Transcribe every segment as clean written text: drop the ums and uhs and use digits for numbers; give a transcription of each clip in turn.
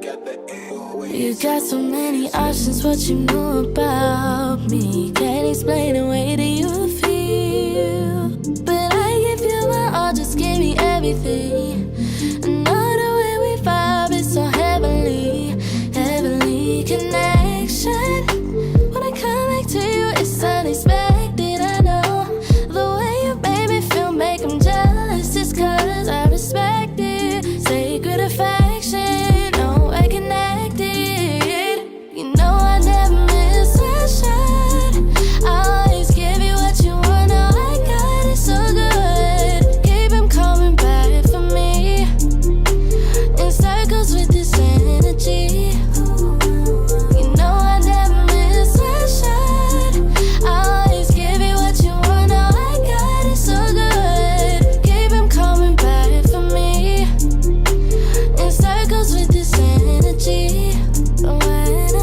You got so many options, what you know about me. Can't explain the way that you feel, but I give you my all, just give me everything. I know the way we vibe is so heavenly, heavenly connection. When I come back to you, it's unexpected. I know the way you made me feel, make them jealous, just cause I respect it. Sacred affection, no, I connected. You know I never miss a shot. I always give you what you want, now I got it so good. Keep him coming back for me, in circles with this energy. You know I never miss a shot. I always give you what you want, now I got it so good. Keep him coming back for me, in circles with this energy. But when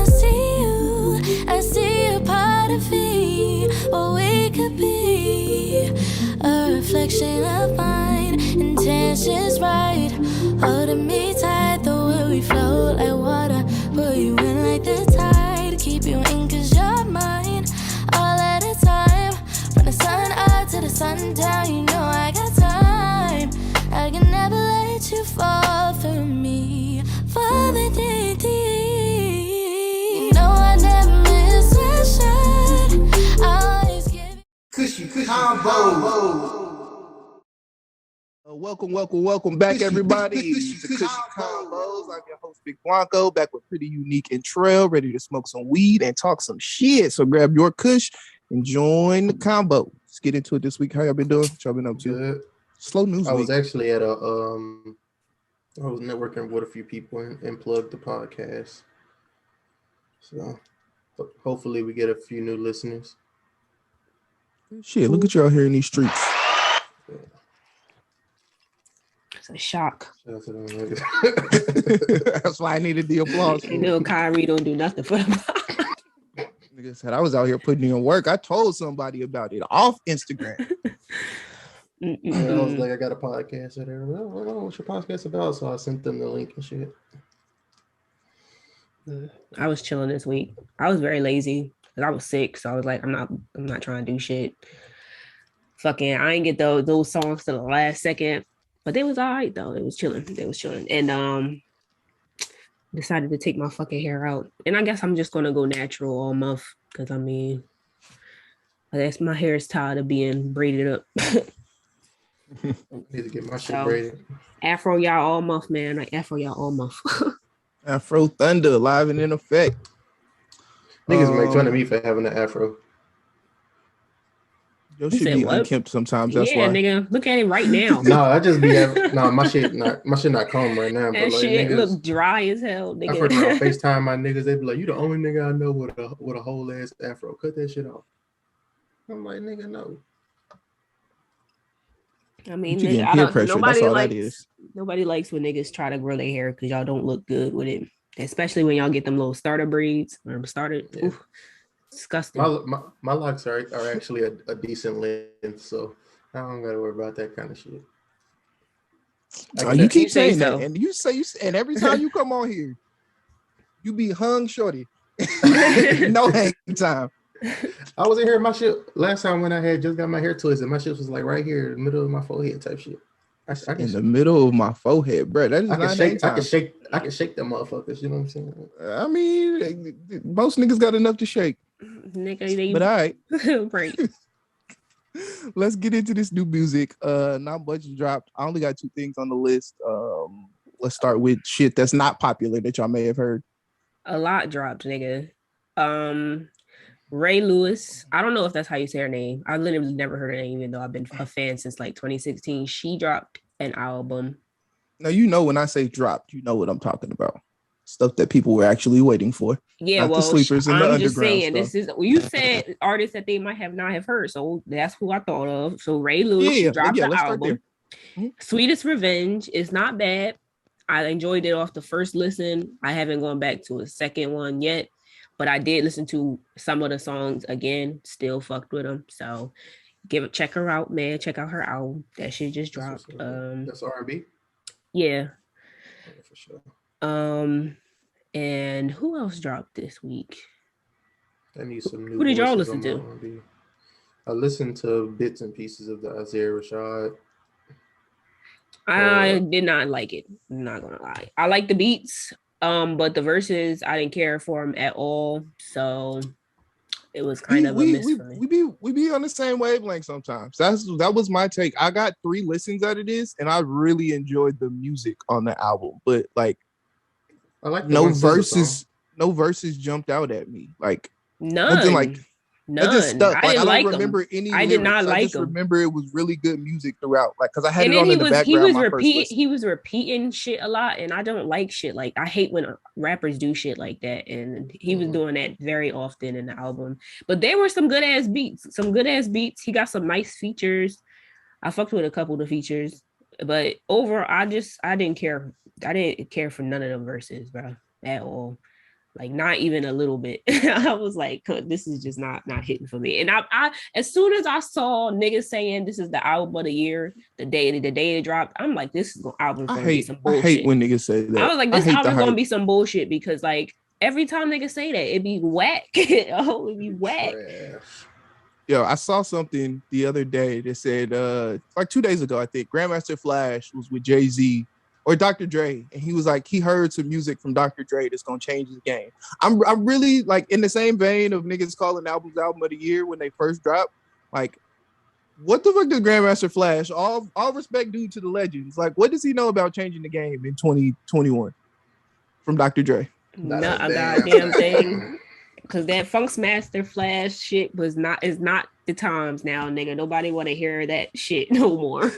I see a part of me, what we could be, a reflection of mine, intentions right, holding me tight, the way we flow like water, pull you in like the tide, keep you in cause you're mine, all at a time, from the sun up to the sun down, you know I got time, I can never let you fall for me, for the deep. You know I never miss a shot, I always give Kushy Konvos. Welcome back, everybody, to Kushy Konvos. I'm your host, Big Blanco, back with Pretty Unique and Trail, ready to smoke some weed and talk some shit. So grab your Kush and join the combo. Let's get into it this week. How y'all been doing? What y'all been up to? Good. Slow news I was week. actually at I was networking with a few people and plugged the podcast. So hopefully we get a few new listeners. Shit, look at y'all here in these streets. It's a shock. Shout out to them niggas. That's why I needed the applause. You know, Kyrie don't do nothing for them. Nigga said I was out here putting in work. I told somebody about it off Instagram. I was like, I got a podcast. And they were like, oh, what's your podcast about? So I sent them the link and shit. I was chilling this week. I was very lazy because I was sick, so I was like, I'm not trying to do shit. Fucking, I ain't get those songs to the last second, but they was all right though. It was chilling. And decided to take my fucking hair out. And I guess I'm just gonna go natural all month because I mean, I guess my hair is tired of being braided up. Need to get my shit braided. Afro y'all all month, man. Like Afro y'all all month. Afro Thunder, live and in effect. Niggas make fun of me for having an afro. Your shit be unkempt sometimes. That's why. Nigga, look at it right now. No, I just be my shit not combed right now. That but like, shit niggas, look dry as hell, nigga. I freaking around FaceTime my niggas. They be like, "You the only nigga I know with a whole ass afro. Cut that shit off." I'm like, nigga, no. I mean, nobody likes when niggas try to grow their hair because y'all don't look good with it, especially when y'all get them little starter braids or started. Yeah. Oof, disgusting. My locks are actually a decent length, so I don't gotta worry about that kind of shit. You keep saying that, and you say and every time you come on here, you be hung shorty. No hang time. I was in here, my shit last time when I had just got my hair twisted. My shit was like right here in the middle of my forehead type shit. In the middle of my forehead, bro. That is not hang time. I can shake them motherfuckers. You know what I'm saying? I mean, most niggas got enough to shake. Nigga, but all right. Right. Let's get into this new music. Not much dropped. I only got 2 things on the list. Let's start with shit that's not popular that y'all may have heard. A lot dropped, nigga. Ray Lewis. I don't know if that's how you say her name. I literally never heard her name, even though I've been a fan since like 2016. She dropped an album. Now, you know, when I say dropped, you know what I'm talking about. Stuff that people were actually waiting for. Yeah, not well, the sleepers and I'm the just saying, stuff. this is, well, you said artists that they might have not have heard, so that's who I thought of. So Ray Lewis, she dropped the album. Sweetest Revenge is not bad. I enjoyed it off the first listen. I haven't gone back to a second one yet, but I did listen to some of the songs again. Still fucked with them. So check her out, man. Check out her album. That shit just dropped. That's R&B. Yeah. For sure. And who else dropped this week? I need some new. Who did y'all voices listen on to? my R&B. I listened to bits and pieces of the Isaiah Rashad. I did not like it. I'm not gonna lie. I like the beats, but the verses I didn't care for them at all. So it was kind of a miss for me. We be on the same wavelength sometimes. That was my take. I got 3 listens out of this, and I really enjoyed the music on the album. But like, I like no verses jumped out at me. Like none. Nothing stuck. I like didn't I like don't remember them. any. I lyrics. did not like I just them. remember it was really good music throughout. Like because I had And it then on in the background. He was repeating shit a lot, and I don't like shit. Like I hate when rappers do shit like that, and he was doing that very often in the album. But there were some good ass beats. He got some nice features. I fucked with a couple of the features, but overall, I didn't care. I didn't care for none of them verses, bro, at all. Like not even a little bit. I was like, this is just not hitting for me. And I as soon as I saw niggas saying this is the album of the year, the day it dropped, I'm like, this is album gonna be some bullshit. I hate when niggas say that. I was like, this album gonna be some bullshit because like every time niggas say that, it be whack. Oh, it be whack. Yo, I saw something the other day that said, like 2 days ago, I think Grandmaster Flash was with Jay-Z or Dr. Dre, and he was like, he heard some music from Dr. Dre that's gonna change his game. I'm really like in the same vein of niggas calling albums album of the year when they first drop. Like, what the fuck does Grandmaster Flash? All respect due to the legends. Like, what does he know about changing the game in 2021 from Dr. Dre? Not a goddamn thing. Because that Funksmaster Flash shit is not the times now, nigga. Nobody want to hear that shit no more.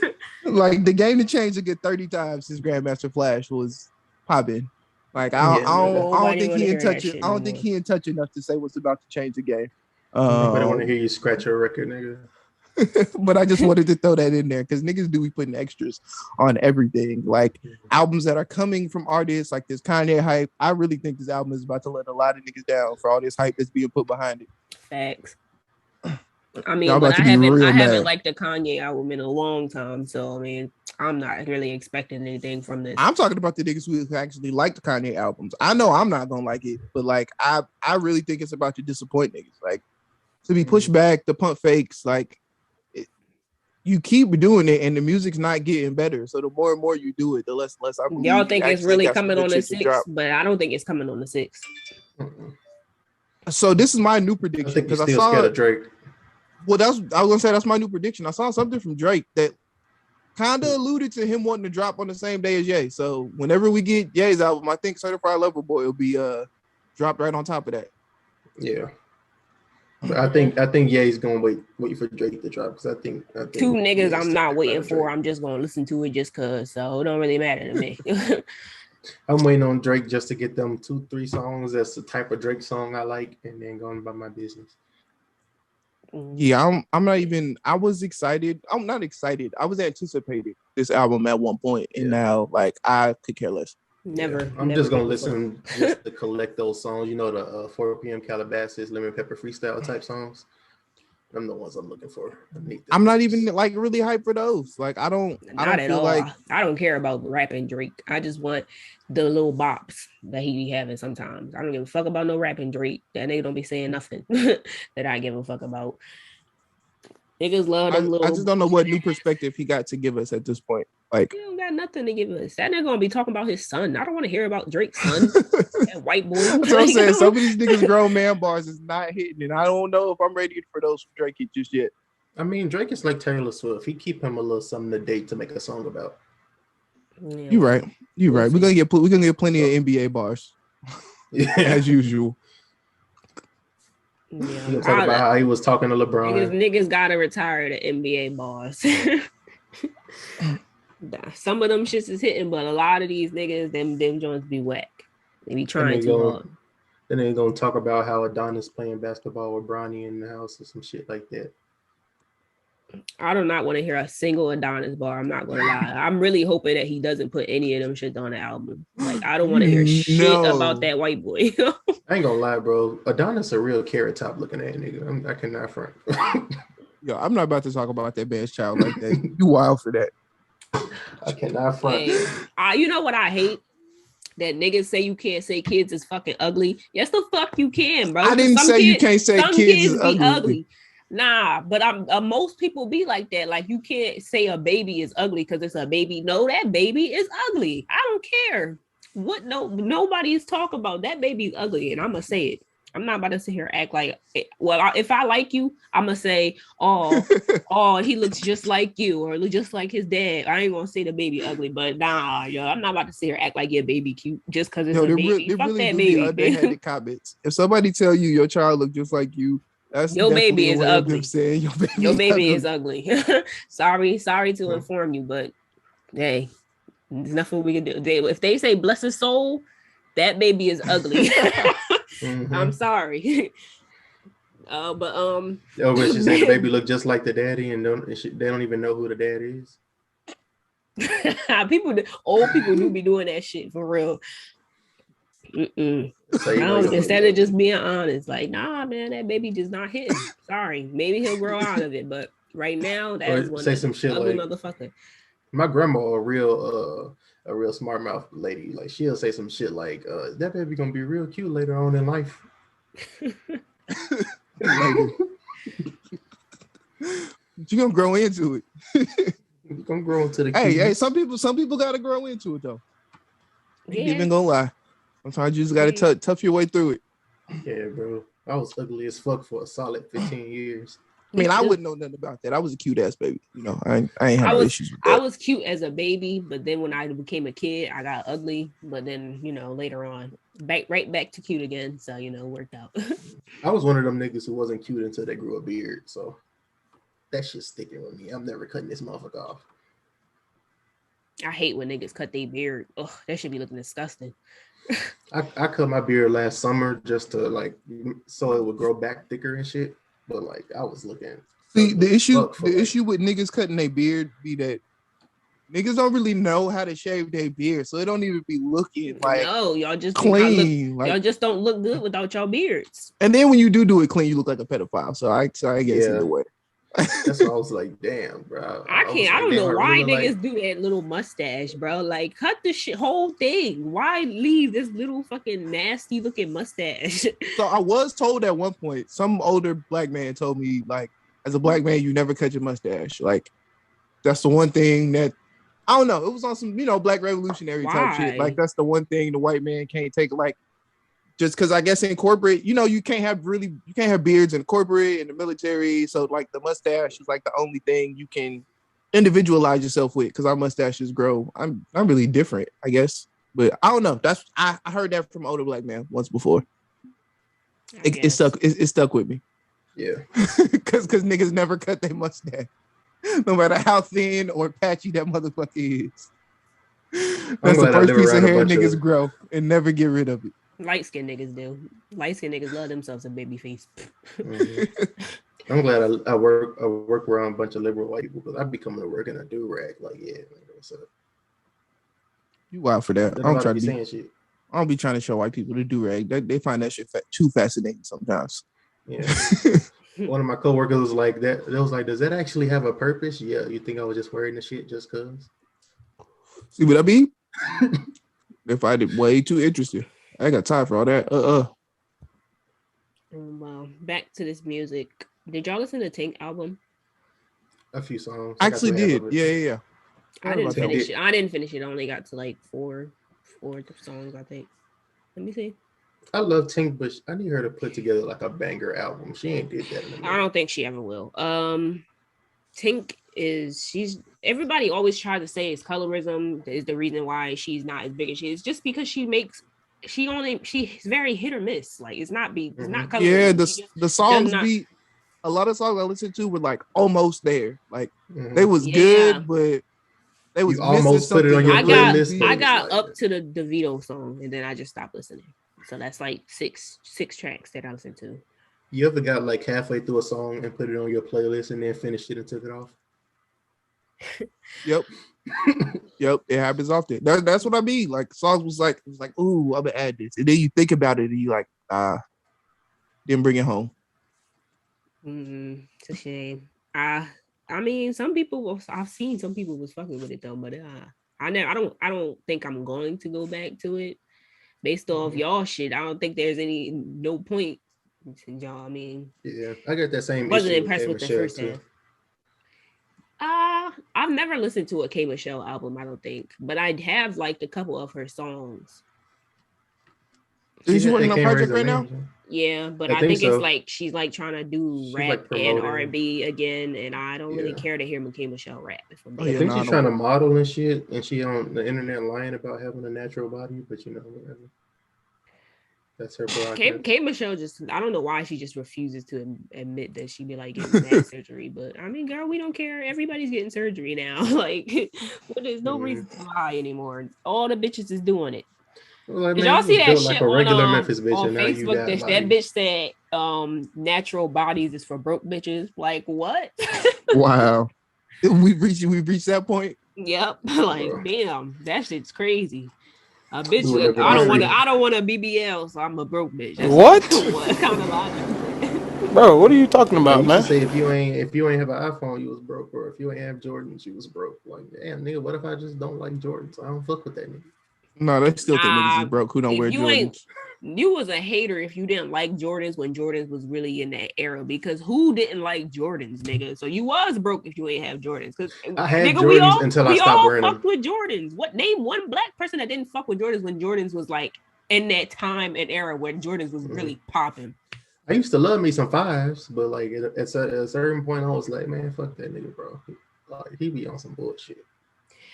Like the game to change a good 30 times since Grandmaster Flash was popping. Like I don't think he in touch. I don't think he in touch enough to say what's about to change the game. Nobody want to hear you scratch your record, nigga. But I just wanted to throw that in there because niggas do be putting extras on everything. Like albums that are coming from artists like this Kanye hype. I really think this album is about to let a lot of niggas down for all this hype that's being put behind it. Facts. I mean, but I haven't liked the Kanye album in a long time, so I mean, I'm not really expecting anything from this. I'm talking about the niggas who actually like the Kanye albums. I know I'm not gonna like it, but like I really think it's about to disappoint niggas. Like to be pushed back, the pump fakes, like you keep doing it, and the music's not getting better. So the more and more you do it, the less I believe. Y'all think it's really coming on the 6th, but I don't think it's coming on the 6th. So this is my new prediction because I saw scared of Drake. Well, I was gonna say that's my new prediction. I saw something from Drake that kind of alluded to him wanting to drop on the same day as Ye. So whenever we get Ye's album, I think Certified Lover Boy will be dropped right on top of that. Yeah. But I think Ye's gonna wait for Drake to drop because I think two niggas I'm not waiting for. I'm just gonna listen to it just cause. So it don't really matter to me. I'm waiting on Drake just to get them 2-3 songs. That's the type of Drake song I like, and then going about my business. Yeah, I'm not even. I was excited. I'm not excited. I was anticipating this album at one point, and now like I could care less. Never. I'm just gonna listen just to collect those songs. You know, the 4 p.m. Calabasas, Lemon Pepper freestyle type songs. I'm the ones I'm looking for. I'm not even like really hyped for those. Like I don't feel like I don't care about rapping Drake. I just want the little bops that he be having sometimes. I don't give a fuck about no rapping Drake. That nigga don't be saying nothing that I give a fuck about. Niggas love them little. I just don't know what new perspective he got to give us at this point. Like he don't got nothing to give us. That nigga gonna be talking about his son. I don't want to hear about Drake's son. That white boy. That's what I'm saying. Some of these niggas grown man bars is not hitting, and I don't know if I'm ready for those from Drake just yet. I mean, Drake is like Taylor Swift. He keep him a little something to date to make a song about. Yeah. You're right. We're gonna get plenty of NBA bars, as usual. Yeah, he talk about how he was talking to LeBron. Niggas gotta retire the NBA bars. Some of them shits is hitting, but a lot of these niggas, them joints be whack. They be trying too hard. Then they're gonna talk about how Adonis playing basketball with Bronny in the house or some shit like that. I do not want to hear a single Adonis bar. I'm not gonna lie. I'm really hoping that he doesn't put any of them shit on the album. Like I don't want to hear shit about that white boy. I ain't gonna lie, bro. Adonis a real carrot top looking at nigga. I cannot front. Yo, I'm not about to talk about that man's child like that. You wild for that. I cannot front. Hey, you know what I hate? that niggas say you can't say kids is fucking ugly. Yes, the fuck you can, bro. I didn't say you can't say some kids is be ugly. Nah, but most people be like that. Like you can't say a baby is ugly because it's a baby. No, that baby is ugly. I don't care what. No, nobody is talking about that baby is ugly, and I'm gonna say it. I'm not about to sit here and act like. If I like you, I'm gonna say, oh, he looks just like you, or look just like his dad. I ain't gonna say the baby ugly, but nah, yo, I'm not about to sit here and act like your baby cute just because it's a baby. There Fuck really that do baby. be underhanded comments. If somebody tell you your child look just like you, that's Your baby definitely a is way of them ugly. saying Your baby is ugly. sorry to inform you, but hey, there's nothing we can do. If they say bless his soul, that baby is ugly. I'm sorry. When she said the baby look just like the daddy, and they don't even know who the dad is. Old people do be doing that shit for real. So instead of just being honest, like, nah, man, that baby just not hitting. Sorry, maybe he'll grow out of it, but right now, that is one some shit ugly like, motherfucker. My grandma, a real smart mouth lady, like she'll say some shit like, "That baby gonna be real cute later on in life." You gonna grow into it. You gonna grow into the. Hey, some people gotta grow into it though. Ain't even gonna lie. Sometimes you just gotta tough your way through it. Yeah, bro. I was ugly as fuck for a solid 15 years. I mean, I wouldn't know nothing about that. I was a cute ass baby. You know, I ain't had no issues with that. I was cute as a baby, but then when I became a kid, I got ugly. But then, later on, right back to cute again. So, worked out. I was one of them niggas who wasn't cute until they grew a beard. So that shit's sticking with me. I'm never cutting this motherfucker off. I hate when niggas cut their beard. Ugh, that should be looking disgusting. I cut my beard last summer just to so it would grow back thicker and shit. But I was looking. See, the issue with niggas cutting their beard be that niggas don't really know how to shave their beard, so it don't even be looking like y'all just clean. Y'all just don't look good without y'all beards. And then when you do it clean, you look like a pedophile. So I guess either way. That's why I was like, damn, bro. I don't know why niggas do that little mustache, bro. Like, cut the whole thing. Why leave this little fucking nasty looking mustache? So I was told at one point, some older black man told me, like, as a black man, you never cut your mustache. Like, that's the one thing that, I don't know. It was on some, black revolutionary type shit. Like, that's the one thing the white man can't take. Like, just because I guess in corporate, you can't have beards in corporate, in the military. So like the mustache is like the only thing you can individualize yourself with, because our mustaches grow. I'm really different, I guess. But I don't know. I heard that from an older black man once before. It stuck with me. Yeah. Because niggas never cut their mustache. No matter how thin or patchy that motherfucker is. That's the first piece of hair niggas grow and never get rid of it. Light skinned niggas do. Light skinned niggas love themselves a baby face. I'm glad I work around a bunch of liberal white people, because I'd be coming to work in a do-rag. Like, yeah, what's up? You wild for that. I don't try to be saying shit. I don't be trying to show white people the do-rag. They find that shit too fascinating sometimes. Yeah. One of my coworkers was like that. They was like, "Does that actually have a purpose?" Yeah. You think I was just wearing the shit just cause? See what I mean? They find it way too interesting. I ain't got time for all that. Well, back to this music. Did y'all listen to Tink album? A few songs. I actually did. Yeah. I didn't finish it. I didn't finish it. I only got to like four songs, I think. Let me see. I love Tink, but I need her to put together like a banger album. She ain't did that. I don't think she ever will. Tink everybody always tries to say it's colorism is the reason why she's not as big as she is, just because she's very hit or miss. Like it's not colorism. Yeah, the songs be a lot of songs I listened to were like almost there. Like they was good, but they was almost put it on your playlist. I got up to the DeVito song and then I just stopped listening. So that's like six tracks that I listened to. You ever got like halfway through a song and put it on your playlist and then finished it and took it off? Yep. Yep, it happens often. That's what I mean. Like songs was like, ooh, I'm gonna add this. And then you think about it and you like, didn't bring it home. It's a shame. I mean, some people I've seen some people was fucking with it though, but I don't think I'm going to go back to it based off y'all shit. I don't think there's no point. Y'all, I mean, yeah, I got that same wasn't issue impressed with with the Michelle first too. half. I've never listened to a K Michelle album, I don't think, but I have liked a couple of her songs. Is she working on a project right now? Yeah, but I I think think it's so. like she's like trying to do She's, rap like, and promoting. R&B again, and I don't really Yeah. care to hear K Michelle rap. If I'm Oh, being yeah, I think no, she's I trying to don't. model and shit, and she on the internet lying about having a natural body, but you know, whatever. That's her prerogative. K Michelle just, I don't know why she just refuses to admit that she be like getting back surgery. But I mean, girl, we don't care. Everybody's getting surgery now. Like, well, there's no reason to lie anymore. All the bitches is doing it. Well, like, Did man, y'all you see was that built shit like a regular on Memphis bitch, and now you Facebook? got That bodies. bitch said natural bodies is for broke bitches. Like what? Wow. We reached that point. Yep. Like, Bro. damn, that shit's crazy. A bitch, We would never I disagree. don't want a BBL, so I'm a broke bitch. That's What? What kind of logic? Bro, what are you talking I about, used man? to say if you ain't have an iPhone, you was broke, or if you ain't have Jordans, you was broke. Like, damn, nigga, what if I just don't like Jordans? I don't fuck with that nigga. No, they still think niggas is broke who don't wear Jordans. You was a hater if you didn't like Jordans when Jordans was really in that era, because who didn't like Jordans, nigga? So you was broke if you ain't have Jordans. Because I had nigga, Jordans until I stopped wearing them. fucked with Jordans. What, name one black person that didn't fuck with Jordans when Jordans was like in that time and era where Jordans was really popping? I used to love me some fives, but like at a certain point, I was like, man, fuck that nigga, bro. Like, he be on some bullshit.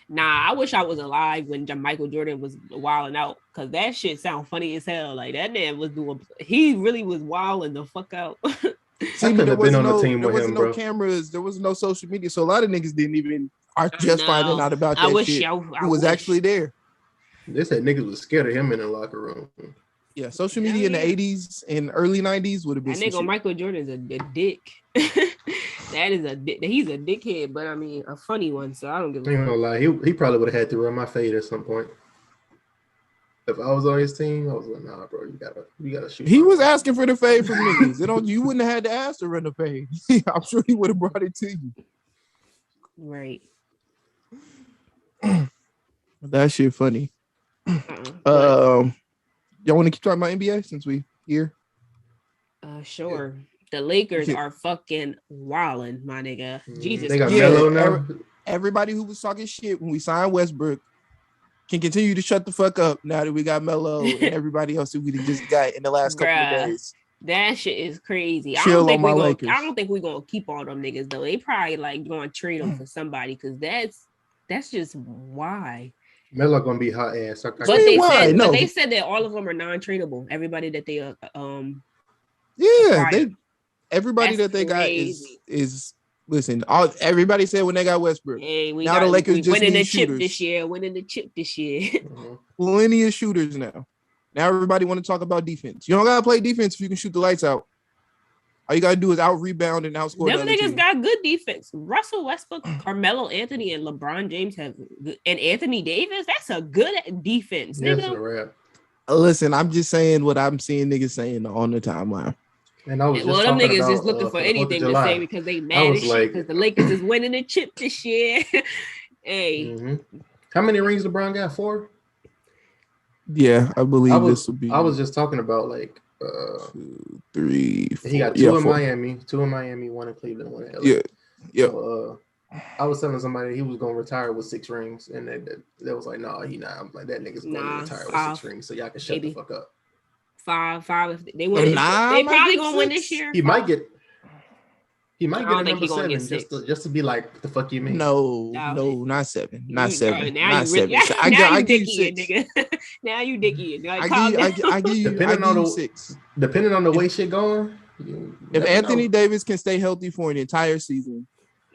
Nah, I wish I was alive when Michael Jordan was wilding out, because that shit sound funny as hell. Like, that man was he really was wilding the fuck out. See, but there wasn't no cameras, there was no social media, so a lot of niggas are just finding out about that shit. Who was actually there? They said niggas was scared of him in the locker room. Yeah, social media in the 80s and early 90s would have been. That nigga Michael Jordan's a dick. That is a dick. He's a dickhead, but I mean a funny one. So I don't give a fuck. I ain't gonna lie, he probably would have had to run my fade at some point. If I was on his team, I was like, nah, bro, you gotta shoot. He was asking for the fade from niggas. You wouldn't have had to ask to run the fade. I'm sure he would have brought it to you. Right. That shit funny. Y'all want to keep talking about NBA since we here? Sure. The Lakers are fucking wilding, my nigga. Jesus. They got Melo now. Everybody who was talking shit when we signed Westbrook can continue to shut the fuck up now that we got Melo and everybody else who we just got in the last couple of days. That shit is crazy. I don't think we're gonna keep all them niggas though. They probably like gonna trade them for somebody, because that's just why. Melo gonna be hot ass. But they said that all of them are non-tradable. Everybody that they everybody that they got is listen. Everybody said when they got Westbrook. Hey, the Lakers just winning need the shooters. winning the chip this year. Plenty of shooters now. Now everybody want to talk about defense. You don't gotta play defense if you can shoot the lights out. All you gotta do is out rebound and outscore. Them niggas got good defense. Russell Westbrook, Carmelo Anthony, and LeBron James and Anthony Davis. That's a good defense, nigga. That's a wrap. Listen, I'm just saying what I'm seeing niggas saying on the timeline. And I was just them niggas about, just looking for anything to say because they mad as shit because the Lakers is winning the chip this year. Hey, how many rings LeBron got? 4? Yeah, I believe this will be. I was just talking about like 2, 3, 4. He got 2 in Miami, 2 in Miami, 1 in Cleveland, 1 in LA. Yeah. So, I was telling somebody he was gonna retire with 6 rings, and they was like, "No, he not." I'm like, that nigga's gonna retire with 6 rings, so y'all can shut the fuck up. 5. If they win, they probably gonna win this year. He might get a number 7 just to be like, what the fuck you mean? No, not 7, not 7, now not 7. I give you 6, nigga. Now you dicky. I give you 6. Depending on the way shit going. If Anthony Davis can stay healthy for an entire season,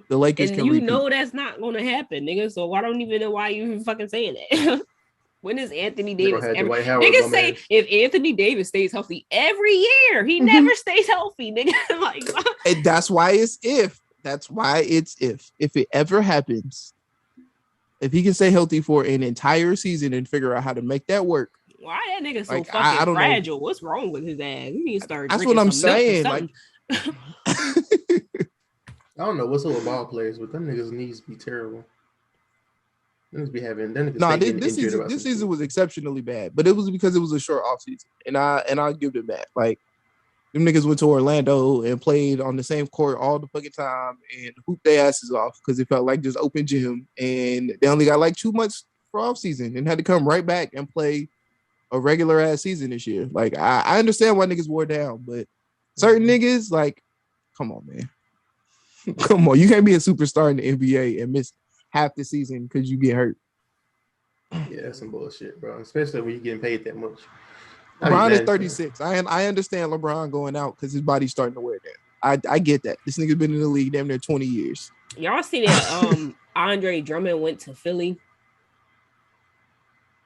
the Lakers can repeat. That's not going to happen, nigga. So I don't even know why you even fucking saying that. When is Anthony Davis? Niggas say if Anthony Davis stays healthy every year, he never stays healthy, nigga. Like, and that's why it's if. That's why it's if. If it ever happens, if he can stay healthy for an entire season and figure out how to make that work. Why that nigga so fucking fragile? What's wrong with his ass? He need to start. That's what I'm saying. Like, I don't know what's up with ball players, but them niggas' knees be terrible. Niggas be having. Then No, this season was exceptionally bad, but it was because it was a short off season, and I'll give them that. Like them niggas went to Orlando and played on the same court all the fucking time and hooped their asses off because it felt like just open gym, and they only got like 2 months for off season and had to come right back and play a regular ass season this year. Like I understand why niggas wore down, but certain niggas like, come on, man, come on, you can't be a superstar in the NBA and miss half the season because you get hurt. Yeah, that's some bullshit, bro. Especially when you're getting paid that much. LeBron is 36. I understand LeBron going out because his body's starting to wear down. I get that. This nigga's been in the league damn near 20 years. Y'all see that Andre Drummond went to Philly?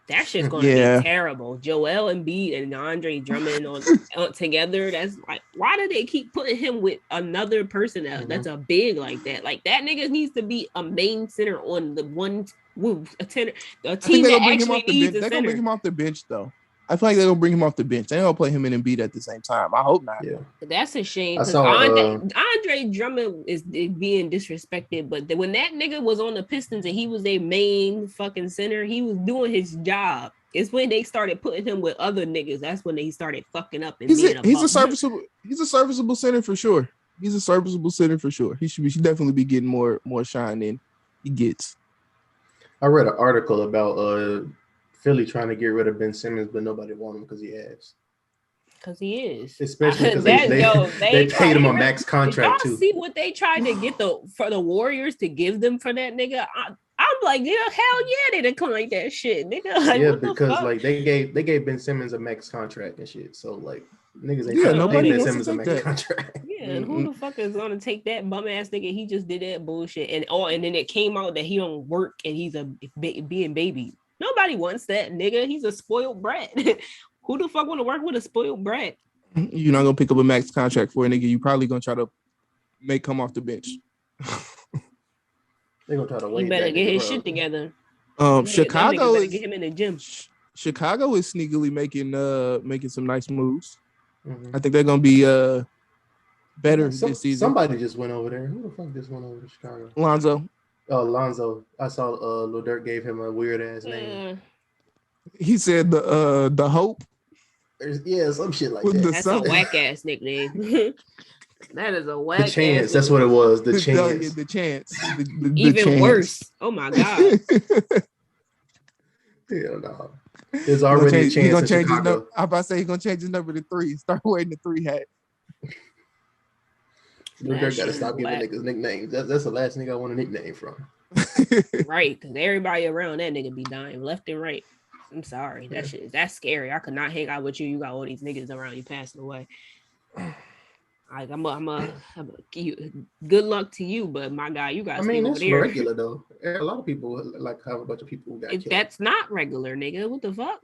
That shit's gonna be terrible. Joel Embiid and Andre Drummond on together. That's like, why do they keep putting him with another person that's a big like that? Like that nigga needs to be a main center on the one a team that actually needs a center. They're gonna bring him off the bench though. I feel like they're gonna bring him off the bench. They're gonna play him and Embiid at the same time. I hope not. Yeah, that's a shame because Andre Drummond is being disrespected. But when that nigga was on the Pistons and he was their main fucking center, he was doing his job. It's when they started putting him with other niggas. That's when they started fucking up. And He's a serviceable center for sure. He's a serviceable center for sure. He should definitely be getting more shine than he gets. I read an article about Philly trying to get rid of Ben Simmons, but nobody wanted him because he has. Because he is. Especially because they paid him a max contract too. See what they tried to get for the Warriors to give them for that nigga? I'm like, yeah, hell yeah, they declined that shit, nigga. Like, yeah, because like they gave Ben Simmons a max contract and shit. So like niggas ain't trying to pay Ben Simmons a max contract. Yeah, and who the fuck is gonna take that bum ass nigga? He just did that bullshit, and then it came out that he don't work and he's being baby. Nobody wants that nigga. He's a spoiled brat. Who the fuck want to work with a spoiled brat? You're not gonna pick up a max contract for a nigga. You probably gonna try to make come off the bench. They gonna try to wait. He better get his shit together. Chicago is get him in the gym. Chicago is sneakily making some nice moves. Mm-hmm. I think they're gonna be better this season. Somebody just went over there. Who the fuck just went over to Chicago? Lonzo. Oh, Lonzo. I saw Lil Durk gave him a weird ass name. He said the Hope. Yeah, some shit like that. That's a whack ass nickname. That is a whack. The Chance. That's what it was. The Chance. The Chance. Even chance. Worse. Oh my god. Hell no. There's already a chance in Chicago. I'm about to say he's gonna change his number to 3. Start wearing the 3 hat. Lil Durk gotta stop giving niggas nicknames. That's the last nigga I want a nickname from. Right, because everybody around that nigga be dying left and right. I'm sorry. That's scary. I could not hang out with you. You got all these niggas around you passing away. Like good luck to you, but my guy, you guys. I mean, that's regular though. A lot of people like have a bunch of people who got killed. That's not regular, nigga. What the fuck?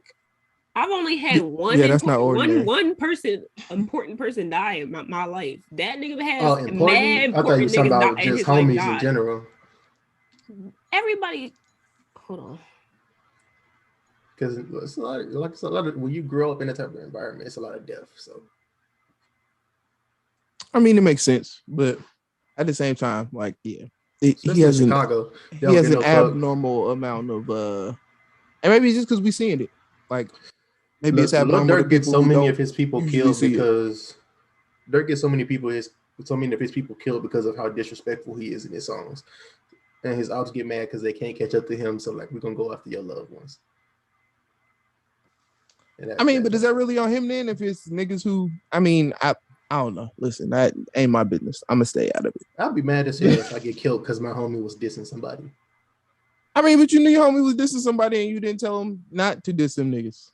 I've only had one. Yeah, that's not ordinary. One person, important person, die in my life. That nigga has mad important. I thought you were talking about just homies in general. Everybody, hold on. Because it's a lot of when you grow up in that type of environment, it's a lot of death. So, I mean, it makes sense, but at the same time, like, yeah, he has Chicago. He has an abnormal amount of, and maybe it's just because we're seeing it. Like, maybe it's abnormal. Dirk gets so many of his people killed because Dirk gets so many of his people killed because of how disrespectful he is in his songs, and his outs get mad because they can't catch up to him. So, like, we're gonna go after your loved ones. I mean, but is that really on him then? If it's niggas who, I mean, I don't know. Listen, that ain't my business. I'm gonna stay out of it. I'll be mad as hell if I get killed because my homie was dissing somebody. I mean, but you knew your homie was dissing somebody and you didn't tell him not to diss them niggas.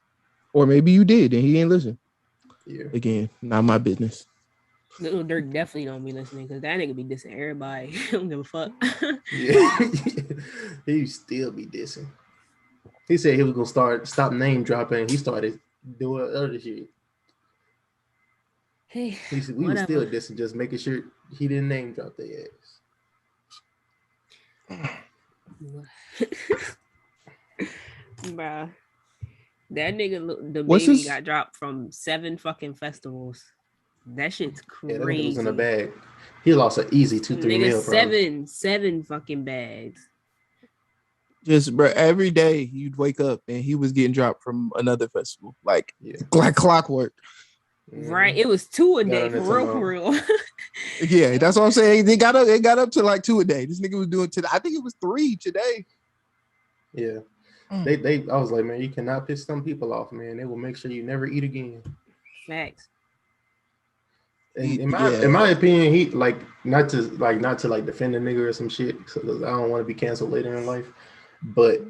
Or maybe you did and he ain't listen. Yeah. Again, not my business. Little Dirk definitely don't be listening because that nigga be dissing everybody. I don't give a fuck. Yeah. He still be dissing. He said he was gonna stop name dropping. He started doing other shit. Hey, he said we were still dissing, just making sure he didn't name drop their ass. Bruh, that nigga, DaBaby got dropped from 7 fucking festivals. That shit's crazy. Yeah, that nigga was in a bag. He lost an easy 2-3 mil. Seven fucking bags. Just bro, every day you'd wake up and he was getting dropped from another festival, like clockwork. Right, it was 2 a day for real. Yeah, that's what I'm saying. It got up to like 2 a day. This nigga was doing today. I think it was 3 today. Yeah, I was like, man, you cannot piss some people off, man. They will make sure you never eat again. Facts. And in my opinion, he not to defend a nigga or some shit, because I don't want to be canceled later in life. But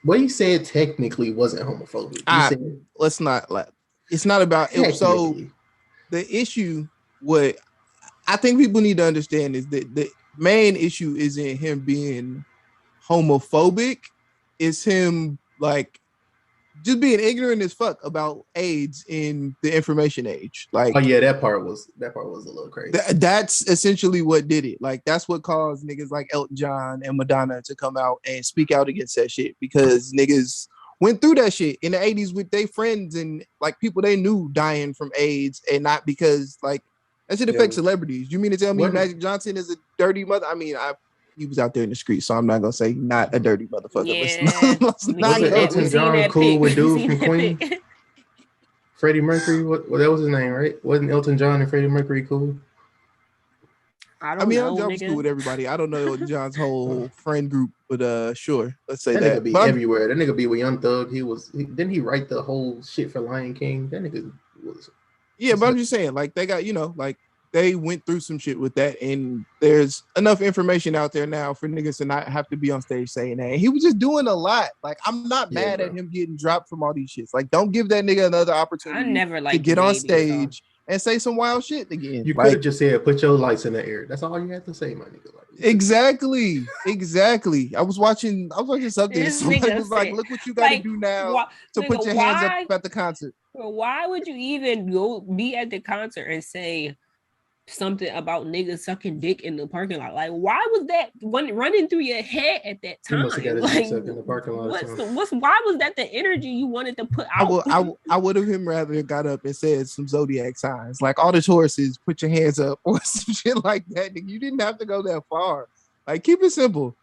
what he said technically wasn't homophobic. Let's not like. It's not about it. So the issue, what I think people need to understand is that the main issue isn't him being homophobic. It's him like just being ignorant as fuck about AIDS in the information age. Like, oh yeah, that part was a little crazy. That's essentially what did it. Like, that's what caused niggas like Elton John and Madonna to come out and speak out against that shit, because niggas went through that shit in the 80s with their friends and like people they knew dying from AIDS, and not because like that shit affects celebrities. You mean to tell me Magic Johnson is a dirty mother? I mean, he was out there in the street, so I'm not gonna say not a dirty motherfucker. Yeah. Let's not was Elton John cool with dude from Queen? Freddie Mercury, what that was his name, right? Wasn't Elton John and Freddie Mercury cool? I mean, Elton John was cool with everybody. I don't know Elton John's whole friend group, but sure, let's say that that. Nigga be everywhere. That nigga be with Young Thug. Didn't he write the whole shit for Lion King? That nigga was. Yeah, but I'm just saying, like they got, like they went through some shit with that, and there's enough information out there now for niggas to not have to be on stage saying that. And he was just doing a lot. Like, I'm not mad at him getting dropped from all these shits. Like, don't give that nigga another opportunity to get on stage and say some wild shit again. You could have just said, "Put your lights in the air." That's all you had to say, my nigga. Like, exactly. I was watching something. Somebody was like, "Look what you got to do now to put your hands up at the concert." Well, why would you even go be at the concert and say something about niggas sucking dick in the parking lot? Like, why was that running through your head at that time? He must have got his dick sucked in the parking lot. Why was that the energy you wanted to put out? I would have him rather got up and said some zodiac signs, like all the Tauruses, put your hands up, or some shit like that. You didn't have to go that far. Like, keep it simple.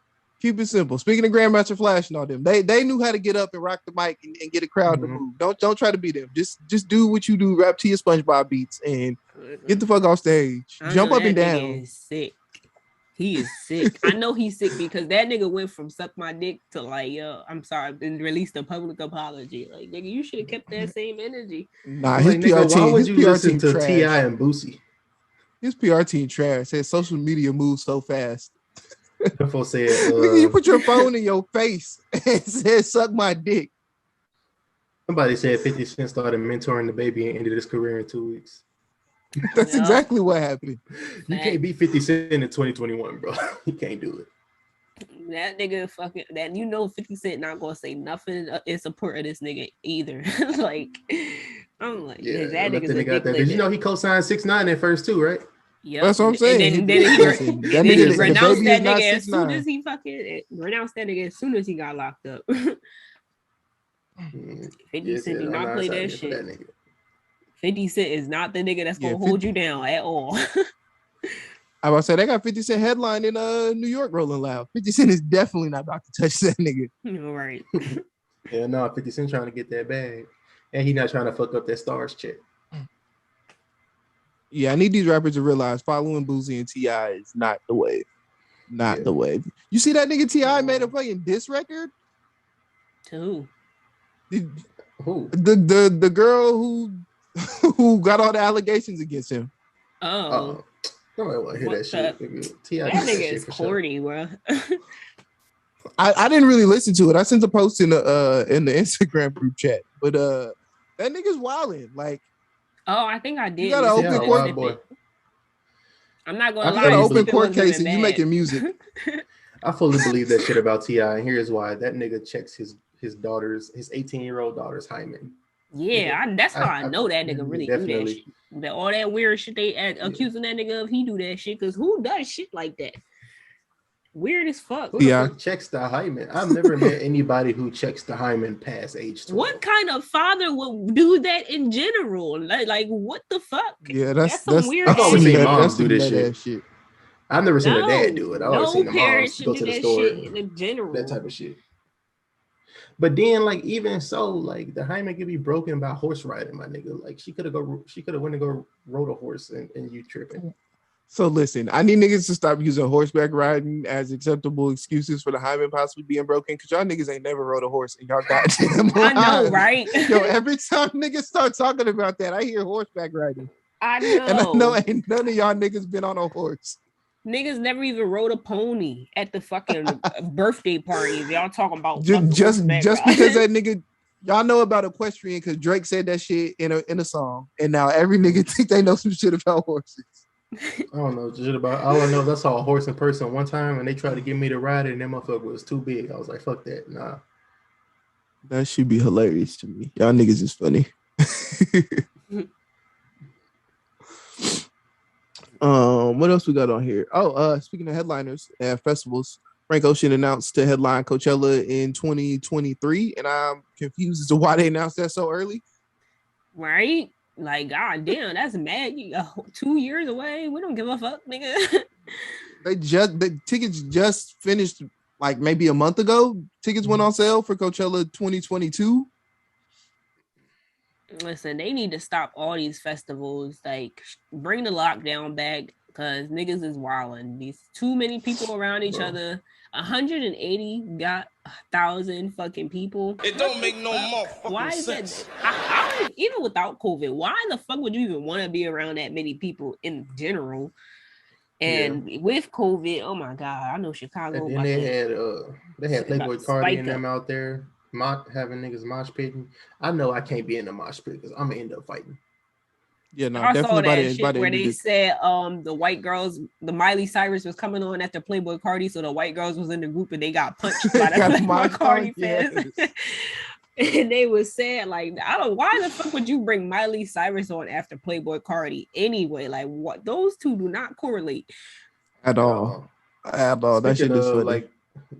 Keep it simple. Speaking of Grandmaster Flash and all them, they knew how to get up and rock the mic and get a crowd to move. Don't try to be them. Just do what you do. Rap to your SpongeBob beats and get the fuck off stage. Jump up and down. Is sick. He is sick. I know he's sick because that nigga went from suck my dick to like, yo, I'm sorry, and released a public apology. Like, nigga, you should have kept that same energy. Nah, his PR team. Why would you listen to trash. T.I. and Boosie? His PR team trash. Said social media moves so fast. Said, you put your phone in your face and said, "Suck my dick." Somebody said 50 Cent started mentoring DaBaby and ended his career in 2 weeks. That's exactly what happened. You can't beat 50 Cent in 2021, bro. You can't do it. That nigga fucking that 50 Cent not gonna say nothing in support of this nigga either. Like, I'm like, that nigga's a dick. Did you know he co-signed 6ix9ine at first too, right? Yeah, that's what I'm saying. And then he renounced that nigga as soon as he renounced that nigga as soon as he got locked up. 50 Cent do not play that shit. 50 Cent is not the nigga that's gonna hold you down at all. I was say they got 50 Cent headline in New York rolling loud. 50 Cent is definitely not about to touch that nigga. All right. Yeah, no, 50 Cent trying to get that bag, and he not trying to fuck up that stars check. Yeah, I need these rappers to realize following Boosie and T.I. is not the wave. Not the wave. You see that nigga T.I. made a fucking diss record? To who? The girl who got all the allegations against him. Oh. Nobody want to hear that shit. T.I. That nigga is corny, bro. I didn't really listen to it. I sent a post in the Instagram group chat, but that nigga's wilding. Like, oh, I think I did. You got an open court, boy. I'm not going to lie. You got an open court case and you making music. I fully believe that shit about T.I. And here's why. That nigga checks his 18-year-old daughter's hymen. Yeah, that's how I know that nigga really do that shit. All that weird shit they accusing that nigga of, he do that shit. Because who does shit like that? Weird as fuck. Who the fuck checks the hymen? I've never met anybody who checks the hymen past age 12. What kind of father would do that in general? Like what the fuck? Yeah, that's some weird. I've always seen moms do this shit. I've never seen a dad do it. I always seen the moms should go do to the that store, shit in general. that type of shit. But then, like, even so, like, the hymen could be broken by horse riding, my nigga. Like, she could have went and go rode a horse, and you tripping. So listen, I need niggas to stop using horseback riding as acceptable excuses for the hymen possibly being broken, because y'all niggas ain't never rode a horse and y'all goddamn I know, right? Yo, every time niggas start talking about that, I hear horseback riding. I know. And I know ain't none of y'all niggas been on a horse. Niggas never even rode a pony at the fucking birthday parties. Y'all talking about just because that nigga, y'all know about equestrian because Drake said that shit in a song, and now every nigga think they know some shit about horses. I don't know shit about. All I know is I saw a horse in person one time, and they tried to get me to ride it, and that motherfucker was too big. I was like, "Fuck that, nah." That should be hilarious to me. Y'all niggas is funny. What else we got on here? Oh, speaking of headliners at festivals, Frank Ocean announced to headline Coachella in 2023, and I'm confused as to why they announced that so early. Right? Like, god damn, that's mad. 2 years away. We don't give a fuck, nigga. The tickets just finished like maybe a month ago. Tickets went on sale for Coachella 2022. Listen, they need to stop all these festivals. Like, bring the lockdown back, because niggas is wilding. These too many people around each other. 180,000 fucking people. It don't make no motherfucking sense. I even without COVID, why the fuck would you even want to be around that many people in general? And with COVID, oh my god, I know Chicago. And they had Playboy Cardi and them out there having niggas mosh pitting. I know I can't be in the mosh pit because I'm gonna end up fighting. Yeah, no, I definitely saw that shit where they said the white girls, the Miley Cyrus was coming on after Playboy Cardi, so the white girls was in the group and they got punched by the Playboy Cardi fans. Yes. And they was saying, like, why the fuck would you bring Miley Cyrus on after Playboy Cardi anyway? Like, what? Those two do not correlate at all. That shit is funny. Like,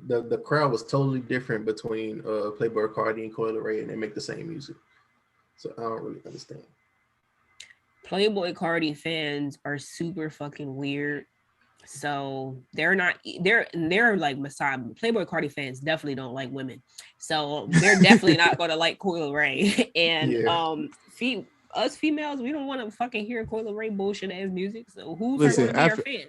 the crowd was totally different between Playboy Cardi and Coi Leray, and they make the same music. So I don't really understand. Playboy Cardi fans are super fucking weird. So they're like Massage. Playboy Cardi fans definitely don't like women. So they're definitely not gonna like Coi Leray. And us females, we don't want to fucking hear Coi Leray bullshit ass music. So who's gonna be our fan?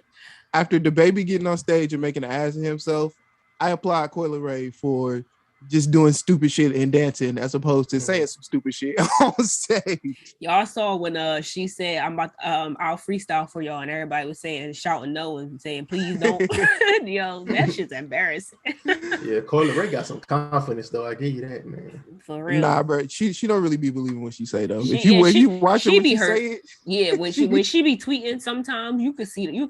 After DaBaby getting on stage and making an ass of himself, I applaud Coi Leray for just doing stupid shit and dancing as opposed to saying some stupid shit on stage. Y'all saw when she said I'll freestyle for y'all, and everybody was saying shouting no and saying please don't. Yo, that shit's embarrassing. Yeah, Coi Leray got some confidence though. I give you that, man. For real. Nah, bro. She don't really be believing what she say though. If you watch her when she say it, yeah, when she be tweeting, sometimes you can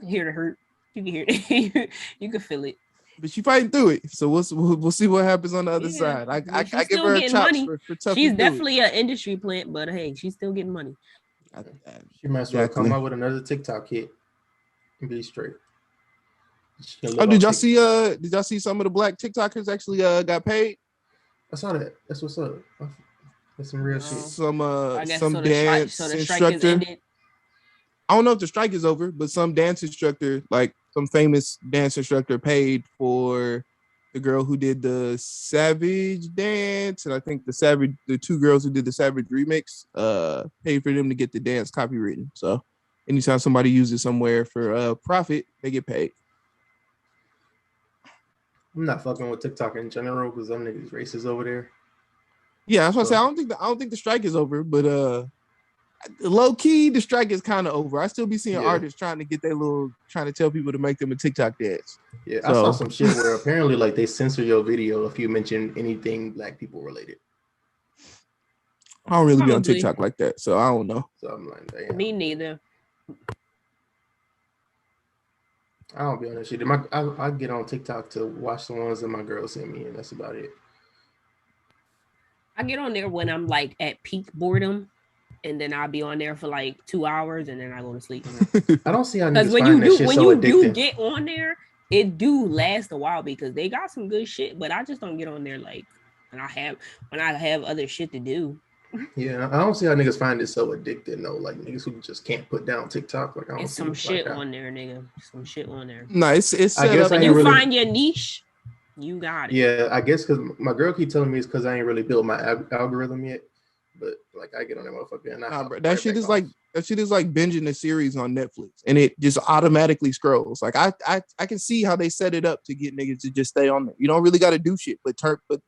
hear the hurt. You can hear it. You can feel it. But she fighting through it, so we'll see what happens on the other side. I give her a chops for tough. She's definitely an industry plant, but hey, she's still getting money. She might as well come out with another TikTok hit and be straight. Did y'all see some of the black TikTokers actually got paid? I saw that. That's what's up. That's some real shit. Some dance instructor. I don't know if the strike is over, but some dance instructor, like some famous dance instructor, paid for the girl who did the Savage dance, and I think the two girls who did the Savage remix, paid for them to get the dance copywritten. So anytime somebody uses somewhere for profit, they get paid. I'm not fucking with TikTok in general because them niggas racist over there. Yeah, that's what I say. I don't think the strike is over, but low key, the strike is kind of over. I still be seeing artists trying to tell people to make them a TikTok dance. Yeah, so I saw some shit where apparently like they censor your video if you mention anything black people related. I don't really be on TikTok like that, so I don't know. So I'm like, damn. Me neither. I don't be on that shit. I get on TikTok to watch the ones that my girl sent me, and that's about it. I get on there when I'm like at peak boredom. And then I'll be on there for like 2 hours, and then I go to sleep. I don't see how niggas find that shit so addicting. When you get on there, it do last a while because they got some good shit. But I just don't get on there like when I have other shit to do. Yeah, I don't see how niggas find it so addicting though. Like niggas who just can't put down TikTok. Like I don't It's see some shit like on there, nigga. Some shit on there. No, it's set I guess up. I When ain't you really find your niche, you got it. Yeah, I guess because my girl keep telling me it's because I ain't really built my algorithm yet. But like I get on that motherfucker and Nah, bro, that shit is like binging a series on Netflix, and it just automatically scrolls. Like I can see how they set it up to get niggas to just stay on there. You don't really got to do shit, but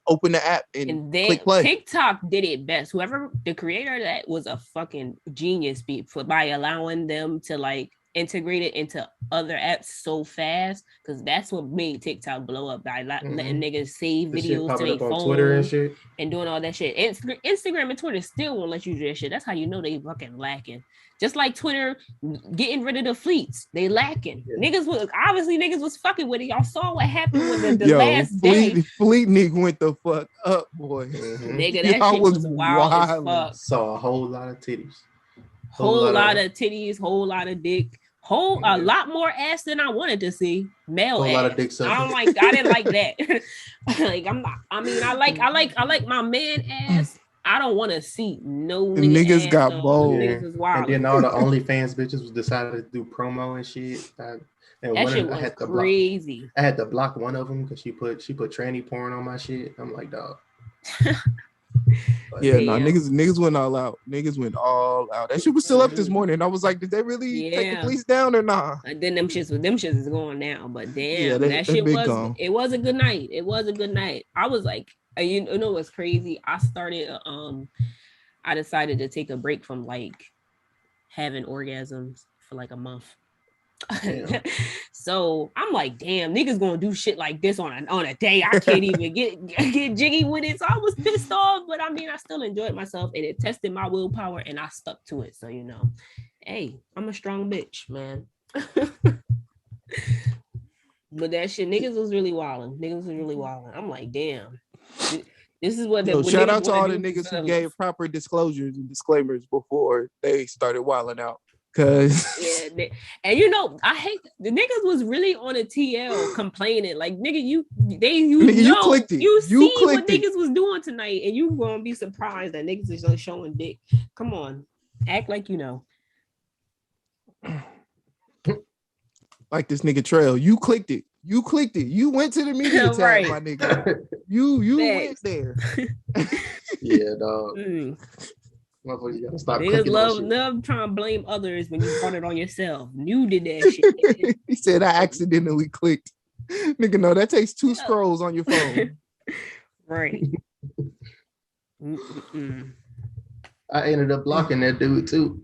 open the app and click play. TikTok did it best. Whoever the creator of that was a fucking genius by allowing them to like integrate it into other apps so fast, because that's what made TikTok blow up by letting niggas save videos to their phone, Twitter and shit, and doing all that shit. Instagram and Twitter still won't let you do that shit. That's how you know they fucking lacking. Just like Twitter getting rid of the fleets, they lacking. Yeah. Niggas was fucking with it. Y'all saw what happened with the last day. Fleetnik went the fuck up, boy. Nigga, that shit was wild as fuck. Saw a whole lot of titties. Whole lot of titties, whole lot of dick, a lot more ass than I wanted to see. Male ass. Lot of dick I didn't like that. Like I like my man ass. I don't want to see no niggas ass, got bold. Yeah. And then all the OnlyFans bitches decided to do promo and shit. That shit was crazy. I had to block one of them because she put tranny porn on my shit. I'm like, dog. Niggas went all out. Niggas went all out. That shit was still up this morning. I was like, did they really take the police down or not? And then them shits is going now. But damn, that shit was gone. It was a good night. It was a good night. I was like, you know what's crazy? I decided to take a break from like having orgasms for like a month. Yeah. So I'm like, damn, niggas gonna do shit like this on a day I can't even get jiggy with it. So I was pissed off, but I mean I still enjoyed myself and it tested my willpower and I stuck to it. So you know, hey, I'm a strong bitch, man. But that shit, niggas was really wilding. I'm like, damn. This is what shout out to all the niggas who gave proper disclosures and disclaimers before they started wilding out. Cause and you know, I hate the niggas was really on a TL complaining like nigga, you clicked it. You see what niggas was doing tonight, and you gonna be surprised that niggas is just showing dick. Come on, act like you know. Like this nigga Trail, you clicked it. You went to the media tab, right. My nigga. You went there. Yeah, dog. Motherfucker, you gotta stop. Niggas love trying to blame others when you brought it on yourself. You did that shit. He said I accidentally clicked. Nigga, no, that takes 2 scrolls on your phone. Right. I ended up blocking that dude too.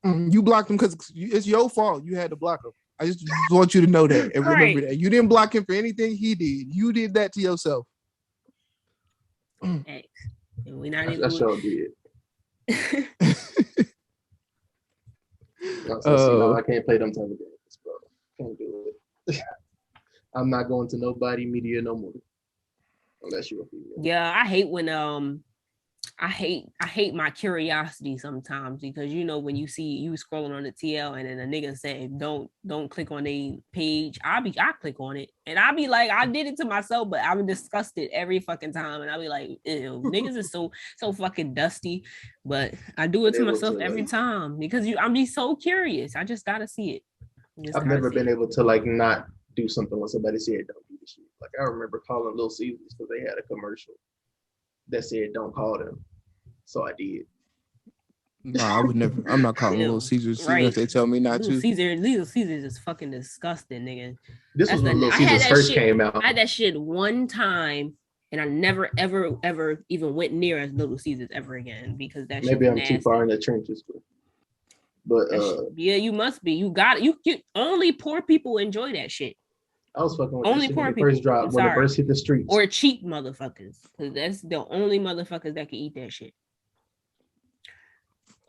You blocked him because it's your fault. You had to block him. I just want you to know that and remember that. You didn't block him for anything he did. You did that to yourself. Hey, we're not even. I sure did. I can't play them type of games, bro. Can't do it. I'm not going to nobody media no more. Unless you're a female. Yeah, I hate when I hate my curiosity sometimes, because you know when you see you scrolling on the TL and then a nigga say don't click on a page, I click on it and I be like, I did it to myself, but I'm disgusted every fucking time and I be like, ew, niggas is so fucking dusty, but I do it to myself every time because I'm just so curious. I just gotta see it. I've never been able to like not do something when somebody said don't do the shit. Like I remember calling Little Caesars because they had a commercial that said don't call them. So I did. No, I would never. I'm not calling Little Caesars even if they tell me not to. Little Caesars is fucking disgusting, nigga. This was when Little Caesars first came out. I had that shit one time and I never ever even went near as Little Caesars ever again because that shit. Maybe I'm too far in the trenches, but yeah, you must be. You got it. You only poor people enjoy that shit. I was fucking with only poor people. First drop when it first hit the streets. Or cheap motherfuckers, because that's the only motherfuckers that can eat that shit.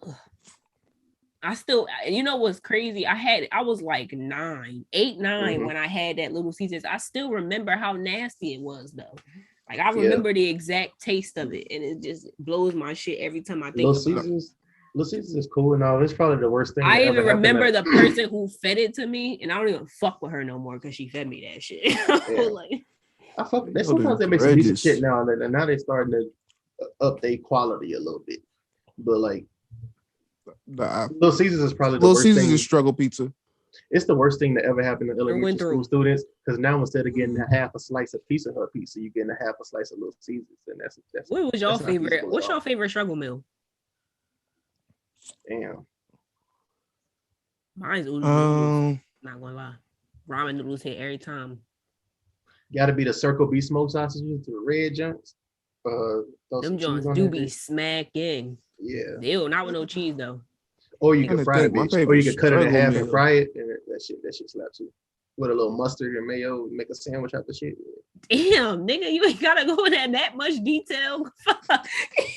Ugh. I still, you know what's crazy? I was like 8, 9 when I had that Little Caesars. I still remember how nasty it was though. Like I remember the exact taste of it, and it just blows my shit every time I think about it. Little Caesars is cool and all. It's probably the worst thing. I even remember the person who fed it to me, and I don't even fuck with her no more because she fed me that shit. Yeah. Like, I fuck. They sometimes they make some decent shit now, and now they starting to update quality a little bit. But like, Little Caesars is probably the worst thing. Little Caesars is struggle pizza. It's the worst thing that ever happened to elementary school students because now instead of getting half a slice of Pizza Hut pizza, you're getting a half a slice of Little Caesars, and that's. What was your favorite? What's your favorite struggle meal? Damn. Mine's noodles. Not gonna lie, ramen noodles hit every time. Got to be the Circle B smoked sausages, the red junks. Them joints do be smacking. Yeah. Ew, not with no cheese though. Or you can fry it, or you can cut it in half and fry it, and that shit slaps you. With a little mustard and mayo, make a sandwich out the shit. Damn, nigga, you ain't gotta go in that much detail.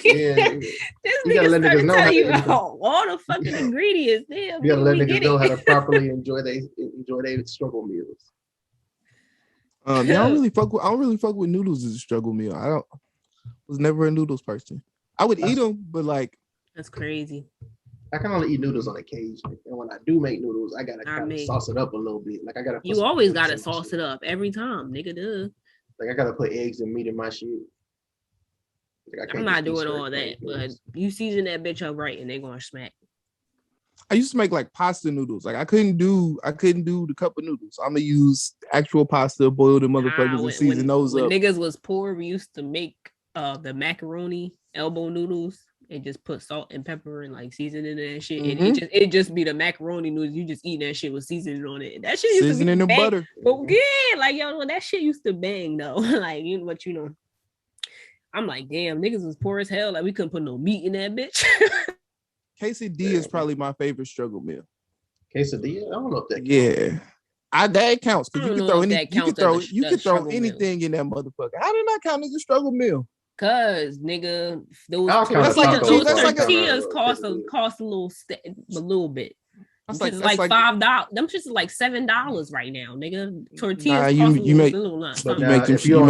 Yeah, this you gotta let niggas know how you all the fucking ingredients. Damn, you gotta let niggas know how to properly enjoy their struggle meals. I don't really fuck with noodles as a struggle meal. I was never a noodles person. I would eat them, but like that's crazy. I can only eat noodles on occasion, and when I do make noodles, I gotta kind of sauce it up a little bit. Like I gotta. You always gotta sauce it up every time, nigga. Duh. Like I gotta put eggs and meat in my shit. Like, I'm not doing all that, but you season that bitch up right, and they're gonna smack. I used to make like pasta noodles. Like I couldn't do the cup of noodles. I'm gonna use actual pasta, boil the motherfuckers, and season those up. When niggas was poor, we used to make the macaroni elbow noodles. And just put salt and pepper and like seasoning and shit. Mm-hmm. And it just be the macaroni noodles. You just eat that shit with seasoning on it. That shit used seasoning to be and butter. But yeah, like yo, that shit used to bang though. Like you know. I'm like, damn, niggas was poor as hell. Like we couldn't put no meat in that bitch. Quesadilla is probably my favorite struggle meal. Quesadilla? I don't know if that counts. Yeah. That counts because you can throw anything in that motherfucker. How did that count as a struggle meal? Cause nigga, those tortillas cost a little bit. That's like $5. Them shits is like $7 right now, nigga. Tortillas cost a little. But now, if you're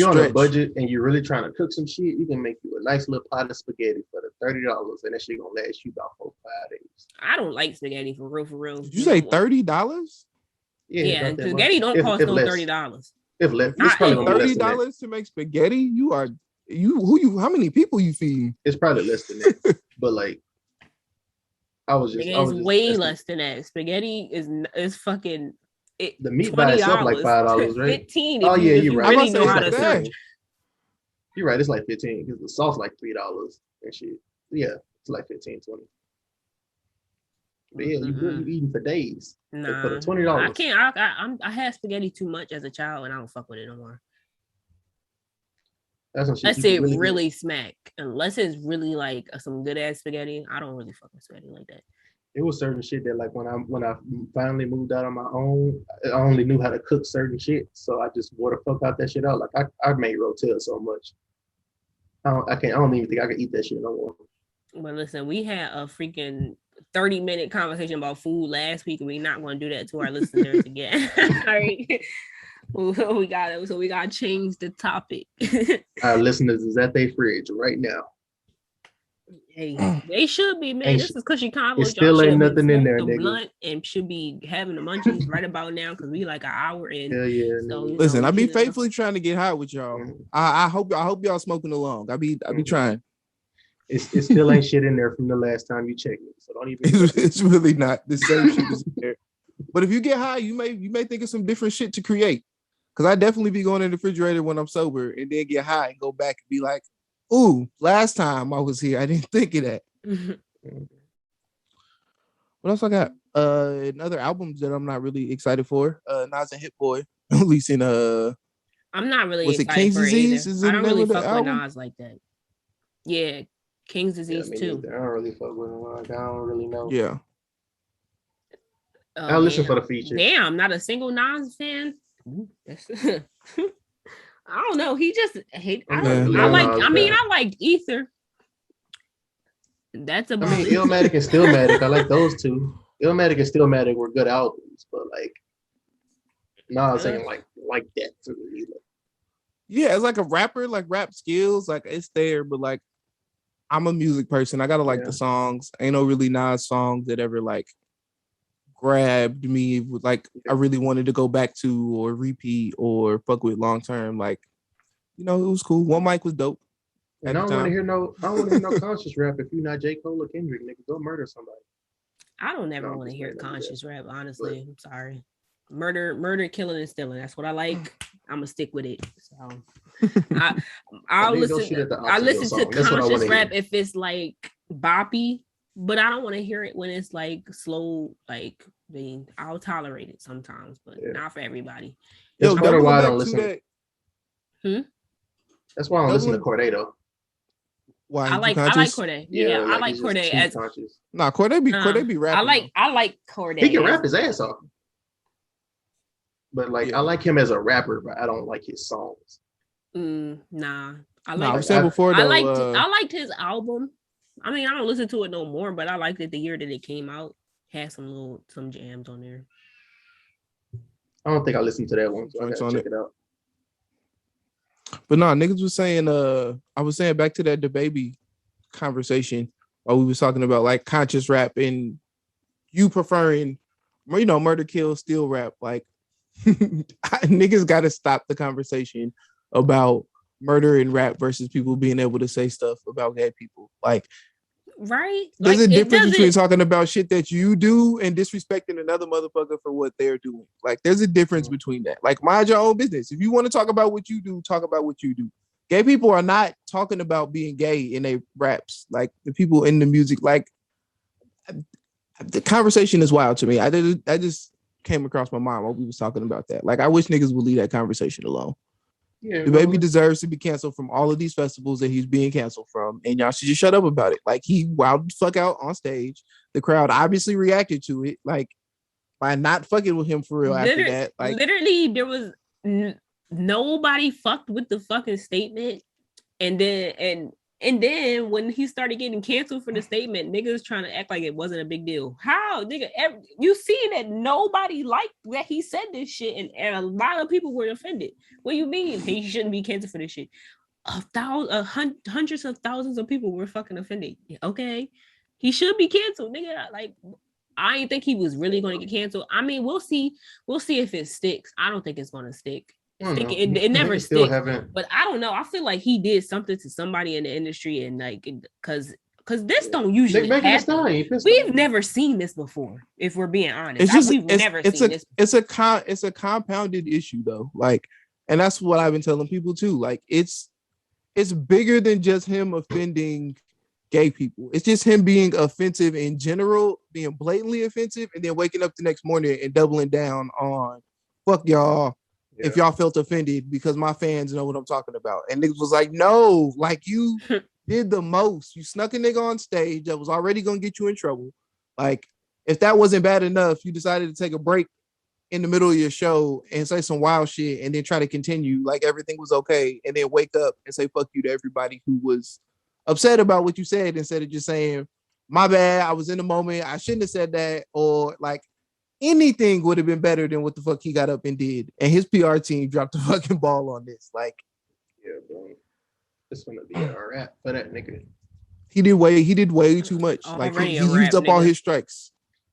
on a budget and you're really trying to cook some shit, you can make you a nice little pot of spaghetti for the $30, and that shit gonna last you about 4-5 days. I don't like spaghetti for real. Did you say $30? Yeah, spaghetti don't cost no $30. If less, it's probably $30 to make spaghetti. How many people you feed? It's probably less than that. But like it's way less than that. Spaghetti is fucking the meat by itself like $5, right? 15. Oh yeah, you're right. Really know how to search. You're right. It's like 15 because the sauce like $3 and shit. Yeah, it's like 15, 20. But yeah, you eating for days. Nah, for the $20. I can't. I had spaghetti too much as a child, and I don't fuck with it no more. Unless it really smack. Unless it's really like some good ass spaghetti, I don't really fuck with spaghetti like that. It was certain shit that like when I finally moved out on my own, I only knew how to cook certain shit, so I just wore the fuck out that shit out. Like I made rotel so much. I don't even think I could eat that shit no more. But listen, we had a freaking 30-minute conversation about food last week, and we're not going to do that to our listeners again. All right. We gotta change the topic. Our listeners is at their fridge right now. Hey, they should be, man. This is Kushy Konvos. It still ain't nothing in there, nigga. Blunt and should be having the munchies right about now because we like an hour in. Hell yeah. So, listen, I be faithfully trying to get high with y'all. I hope y'all smoking along. I be trying. It still ain't shit in there from the last time you checked it. So don't even. It's really not the same shit is there. But if you get high, you may think of some different shit to create. Because I definitely be going in the refrigerator when I'm sober and then get high and go back and be like, ooh, last time I was here, I didn't think of that. What else I got? Another albums that I'm not really excited for. Nas and Hit Boy releasing I'm not really excited King's for Disease? Either. I don't really fuck with Nas like that. Yeah, King's Disease too. I don't really fuck with him. Like, I don't really know. Yeah. I'll listen for the features. Damn, I'm not a single Nas fan. I don't know. He just hate. I like Ether. That's about. I mean, Illmatic and Stillmatic. I like those two. Illmatic and Stillmatic were good albums, but like, Nas ain't like that for me either. Yeah, it's like a rapper, like rap skills, like it's there, but like, I'm a music person. I gotta like the songs. Ain't no really Nas songs that ever like grabbed me with like I really wanted to go back to or repeat or fuck with long term. Like, you know, it was cool. One mic was dope. And I don't want to hear no conscious rap if you're not J. Cole or Kendrick, nigga. Go murder somebody. I don't ever want to hear conscious rap, honestly. I'm sorry. Murder, killing, and stealing. That's what I like. I'm gonna stick with it. So I'll listen to conscious rap if it's like boppy, but I don't want to hear it when it's like slow. Like, I'll tolerate it sometimes, but not for everybody. That's part of why I don't listen. That's why I don't listen to Corday though. Why I like Corday. Yeah, I like Corday as conscious. Nah, Corday be rapping. I like Corday. He can rap his ass off. But like I like him as a rapper, but I don't like his songs. Nah. I liked his album. I mean, I don't listen to it no more, but I liked it the year that it came out. Had some jams on there. I don't think I listened to that one, so I gotta check it out. But no, niggas was saying, I was saying back to that DaBaby conversation, or we was talking about like conscious rap and you preferring, you know, murder, kill, steal rap. Like, niggas got to stop the conversation about murder and rap versus people being able to say stuff about gay people. Like, right? There's a difference between talking about shit that you do and disrespecting another motherfucker for what they're doing. Like, there's a difference between that. Like, mind your own business. If you want to talk about what you do, talk about what you do. Gay people are not talking about being gay in their raps. Like, the people in the music, like, the conversation is wild to me. I just came across my mind while we was talking about that. Like, I wish niggas would leave that conversation alone. Yeah, DaBaby deserves to be canceled from all of these festivals that he's being canceled from, and y'all should just shut up about it. Like, he wowed the fuck out on stage. The crowd obviously reacted to it, like, by not fucking with him for real after that. Like, literally, there was nobody fucked with the fucking statement, and then when he started getting canceled for the statement, niggas trying to act like it wasn't a big deal. How, nigga? You see that nobody liked that he said this shit, and a lot of people were offended. What do you mean he shouldn't be canceled for this shit? Hundreds of thousands of people were fucking offended. Okay, he should be canceled, nigga. Like, I didn't think he was really going to get canceled. I mean, we'll see if it sticks. I don't think it's going to stick. It never sticks, but I don't know. I feel like he did something to somebody in the industry, and like, because this don't usually happen. We've never seen this before. If we're being honest, we've never seen this. It's a compounded issue though. Like, and that's what I've been telling people too. Like, it's bigger than just him offending gay people. It's just him being offensive in general, being blatantly offensive, and then waking up the next morning and doubling down on fuck y'all. Yeah. If y'all felt offended because my fans know what I'm talking about. And niggas was like, no, like, you did the most. You snuck a nigga on stage that was already going to get you in trouble. Like, if that wasn't bad enough, you decided to take a break in the middle of your show and say some wild shit and then try to continue like everything was okay, and then wake up and say fuck you to everybody who was upset about what you said, instead of just saying, my bad, I was in the moment, I shouldn't have said that, or like, anything would have been better than what the fuck he got up and did. And his PR team dropped the fucking ball on this. Like, yeah, bro. It's gonna be a rap for that nigga. He did way too much. Like, he used up all his strikes.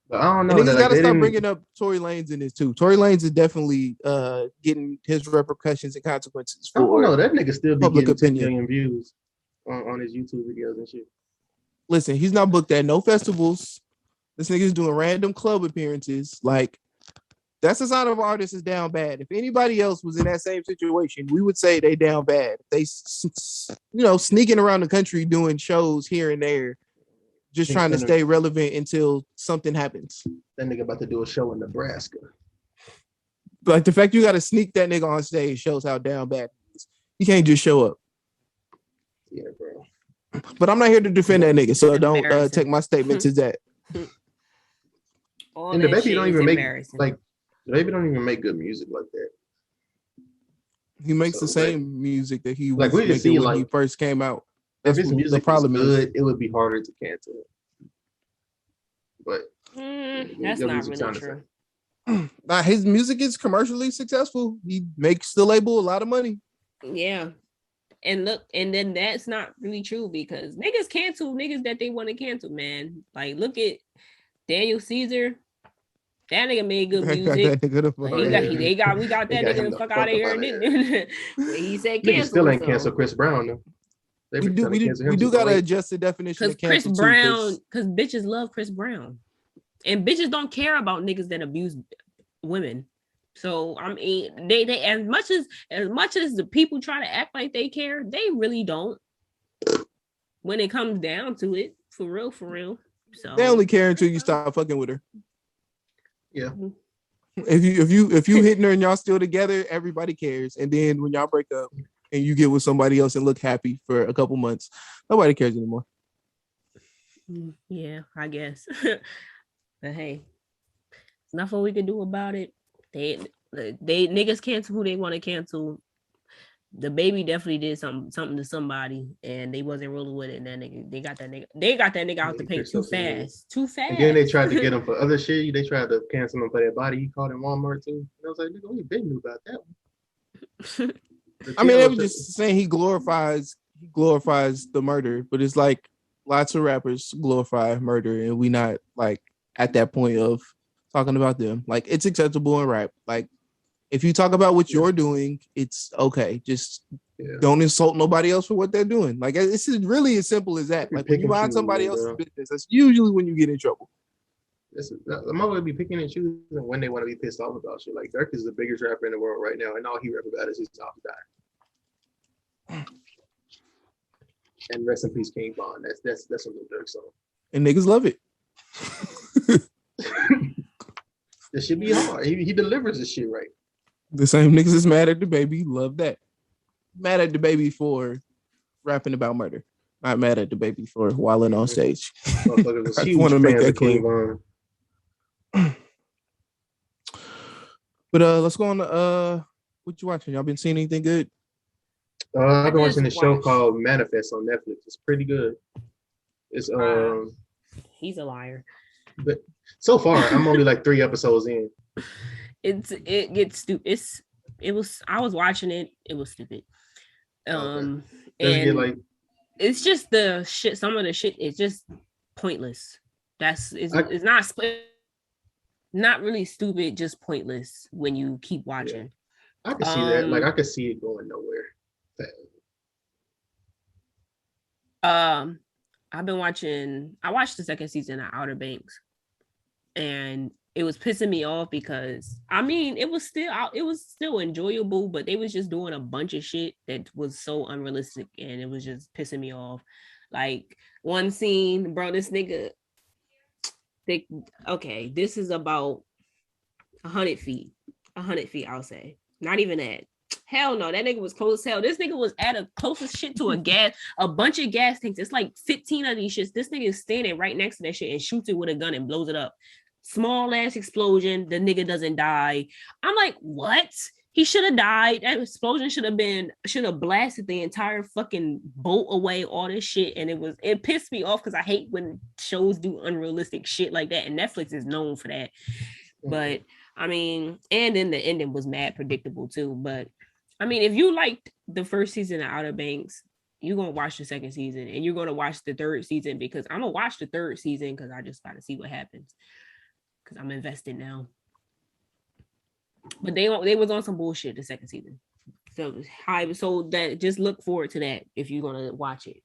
But I don't know. Niggas gotta start bringing up Tory Lanez in this too. Tory Lanez is definitely getting his repercussions and consequences for, I don't know. That nigga still be getting 10 million views on his YouTube videos and shit. Listen, he's not booked at no festivals. This nigga's doing random club appearances. Like, that's a sign of artists is down bad. If anybody else was in that same situation, we would say they down bad. They, sneaking around the country doing shows here and there, just trying to stay relevant until something happens. That nigga about to do a show in Nebraska. Like, the fact you got to sneak that nigga on stage shows how down bad it is. You can't just show up. Yeah, bro. But I'm not here to defend that nigga, so don't take my statement as that. And DaBaby don't even DaBaby don't even make good music like that. He makes the same music that he was making when he first came out. If his music was good, it would be harder to cancel it. But that's not really true. Nah, his music is commercially successful. He makes the label a lot of money. Yeah. And look, and then that's not really true, because niggas cancel niggas that they want to cancel, man. Like, look at Daniel Caesar. That nigga made good music. We got that nigga the fuck out of here. He said cancel. Still ain't cancel Chris Brown though. We do gotta adjust the definition of cancel Chris Brown, because bitches love Chris Brown, and bitches don't care about niggas that abuse women. So I mean, they as much as the people try to act like they care, they really don't. When it comes down to it, for real. So they only care until you stop fucking with her. Yeah. If you hitting her and y'all still together, everybody cares. And then when y'all break up and you get with somebody else and look happy for a couple months, nobody cares anymore. Yeah, I guess. But hey, there's nothing we can do about it. They niggas cancel who they want to cancel. DaBaby definitely did something to somebody, and they wasn't rolling with it. And then they got that nigga out the paint too fast. And then they tried to get him for other shit. They tried to cancel him for that body he caught in Walmart too. And I was like, nigga, we been knew about that one. I mean, they were just saying he glorifies the murder, but it's like lots of rappers glorify murder, and we not like at that point of talking about them. Like it's acceptable in rap. Like if you talk about what you're doing, it's okay. Just don't insult nobody else for what they're doing. Like it's really as simple as that. Like when you mind somebody else's business, that's usually when you get in trouble. I'm always be picking and choosing when they want to be pissed off about shit. Like Dirk is the biggest rapper in the world right now, and all he rap about is his top die. And rest in peace, King Von. That's a little Dirk song. And niggas love it. This should be hard. He delivers this shit right. The same niggas is mad at DaBaby. Love that. Mad at DaBaby for rapping about murder. Not mad at DaBaby for wilding on stage. I want to make that clear. But let's go on to what you watching. Y'all been seeing anything good? I've been watching a show called Manifest on Netflix. It's pretty good. It's he's a liar. But so far, I'm only like 3 episodes in. It gets stupid. I was watching it. It was stupid. And it's just the shit. Some of the shit is just pointless. It's not really stupid, just pointless when you keep watching. Yeah. I can see that. Like I could see it going nowhere. I watched the second season of Outer Banks, and it was pissing me off because I mean it was still enjoyable, but they was just doing a bunch of shit that was so unrealistic, and it was just pissing me off. Like one scene, bro, this nigga, this is about 100 feet, I'll say. Not even that. Hell no, that nigga was close as hell. This nigga was at a closest shit to a bunch of gas tanks. It's like 15 of these shits. This nigga is standing right next to that shit and shoots it with a gun and blows it up. Small ass explosion. The nigga doesn't die. I'm like, what? He should have died. That explosion should have blasted the entire fucking boat away, all this shit. And it pissed me off because I hate when shows do unrealistic shit like that. And Netflix is known for that. But I mean, and then the ending was mad predictable too. But I mean, if you liked the first season of Outer Banks, you're gonna watch the second season and you're gonna watch the third season, because I'm gonna watch the third season because I just gotta see what happens. Because I'm invested now. But they was on some bullshit the second season. So that just look forward to that if you're gonna watch it.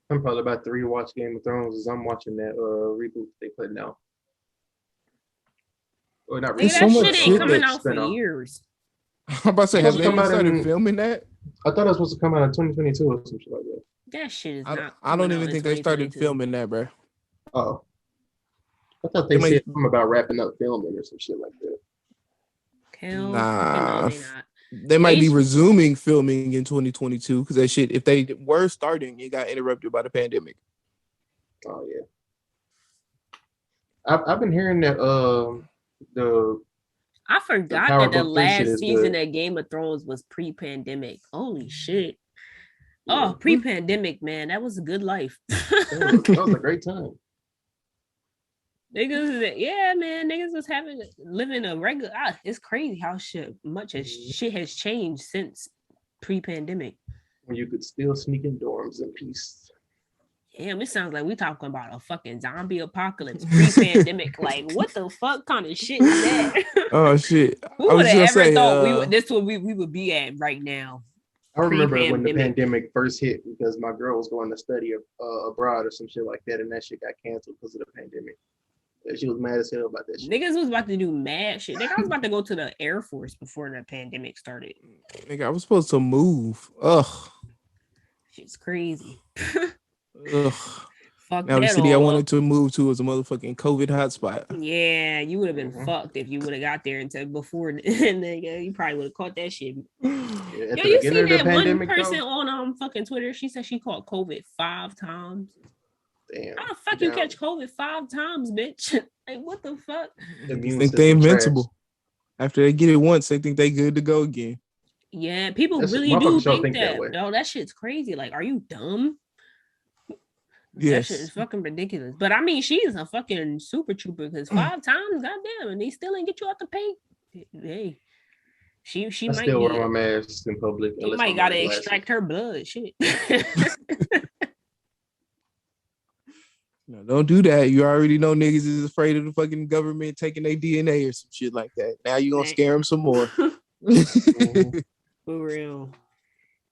I'm probably about to rewatch Game of Thrones as I'm watching that reboot they putting out. Or not really. That shit ain't coming out for years. I'm about to say, have they even started filming that? I thought it was supposed to come out in 2022 or some shit like that. That shit is not. I don't even think they started filming that, bro. Oh. I thought they said something about wrapping up filming or some shit like that. Hell, nah. No, they might be resuming filming in 2022 because that shit, if they were starting, it got interrupted by the pandemic. Oh yeah. I've been hearing that I forgot that the last season of Game of Thrones was pre-pandemic. Holy shit. Oh, pre-pandemic, man. That was a good life. That was a great time. Niggas was living a regular. It's crazy how shit has changed since pre-pandemic. When you could still sneak in dorms in peace. Damn, it sounds like we talking about a fucking zombie apocalypse pre-pandemic. Like, what the fuck kind of shit is that? Oh shit! Who would have ever thought this would we would be at right now? I remember when the pandemic first hit because my girl was going to study abroad or some shit like that, and that shit got canceled because of the pandemic. And she was mad as hell about that shit. Niggas was about to do mad shit. Nigga, I was about to go to the Air Force before the pandemic started. Nigga, I was supposed to move. Ugh. Shit's crazy. Ugh. Fuck now the city I wanted to move to was a motherfucking COVID hotspot. Yeah, you would have been fucked if you would have got there until before. Nigga, you probably would have caught that shit. Yeah, yo, you seen that one person on fucking Twitter? She said she caught COVID 5 times. Damn. How the fuck you catch COVID 5 times, bitch? Like, what the fuck? They think they invincible. Trash. After they get it once, they think they good to go again. Yeah, people really do think that. No, that shit's crazy. Like, are you dumb? Yes. That shit is fucking ridiculous. But I mean, she's a fucking super trooper because 5 times, goddamn, and they still ain't get you out the paint. Hey, she I might still wear my mask in public. You might gotta extract her blood. Shit. No, don't do that. You already know niggas is afraid of the fucking government taking their DNA or some shit like that. Now you gonna scare them some more. For real.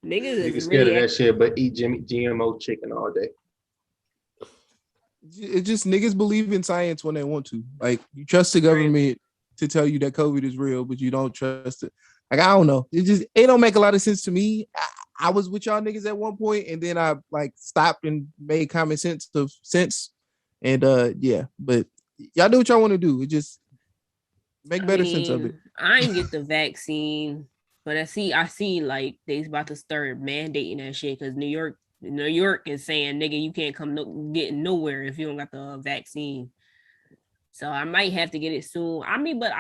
Niggas scared of that shit, but eat GMO chicken all day. It's just niggas believe in science when they want to. Like, you trust the government to tell you that COVID is real, but you don't trust it. Like, I don't know. It don't make a lot of sense to me. I was with y'all niggas at one point, and then I like stopped and made common sense of sense. And yeah, but y'all do what y'all want to do. It just make better sense of it. I ain't get the vaccine, but I see like they's about to start mandating that shit because New York is saying, nigga, you can't come get nowhere if you don't got the vaccine. So I might have to get it soon. I mean, but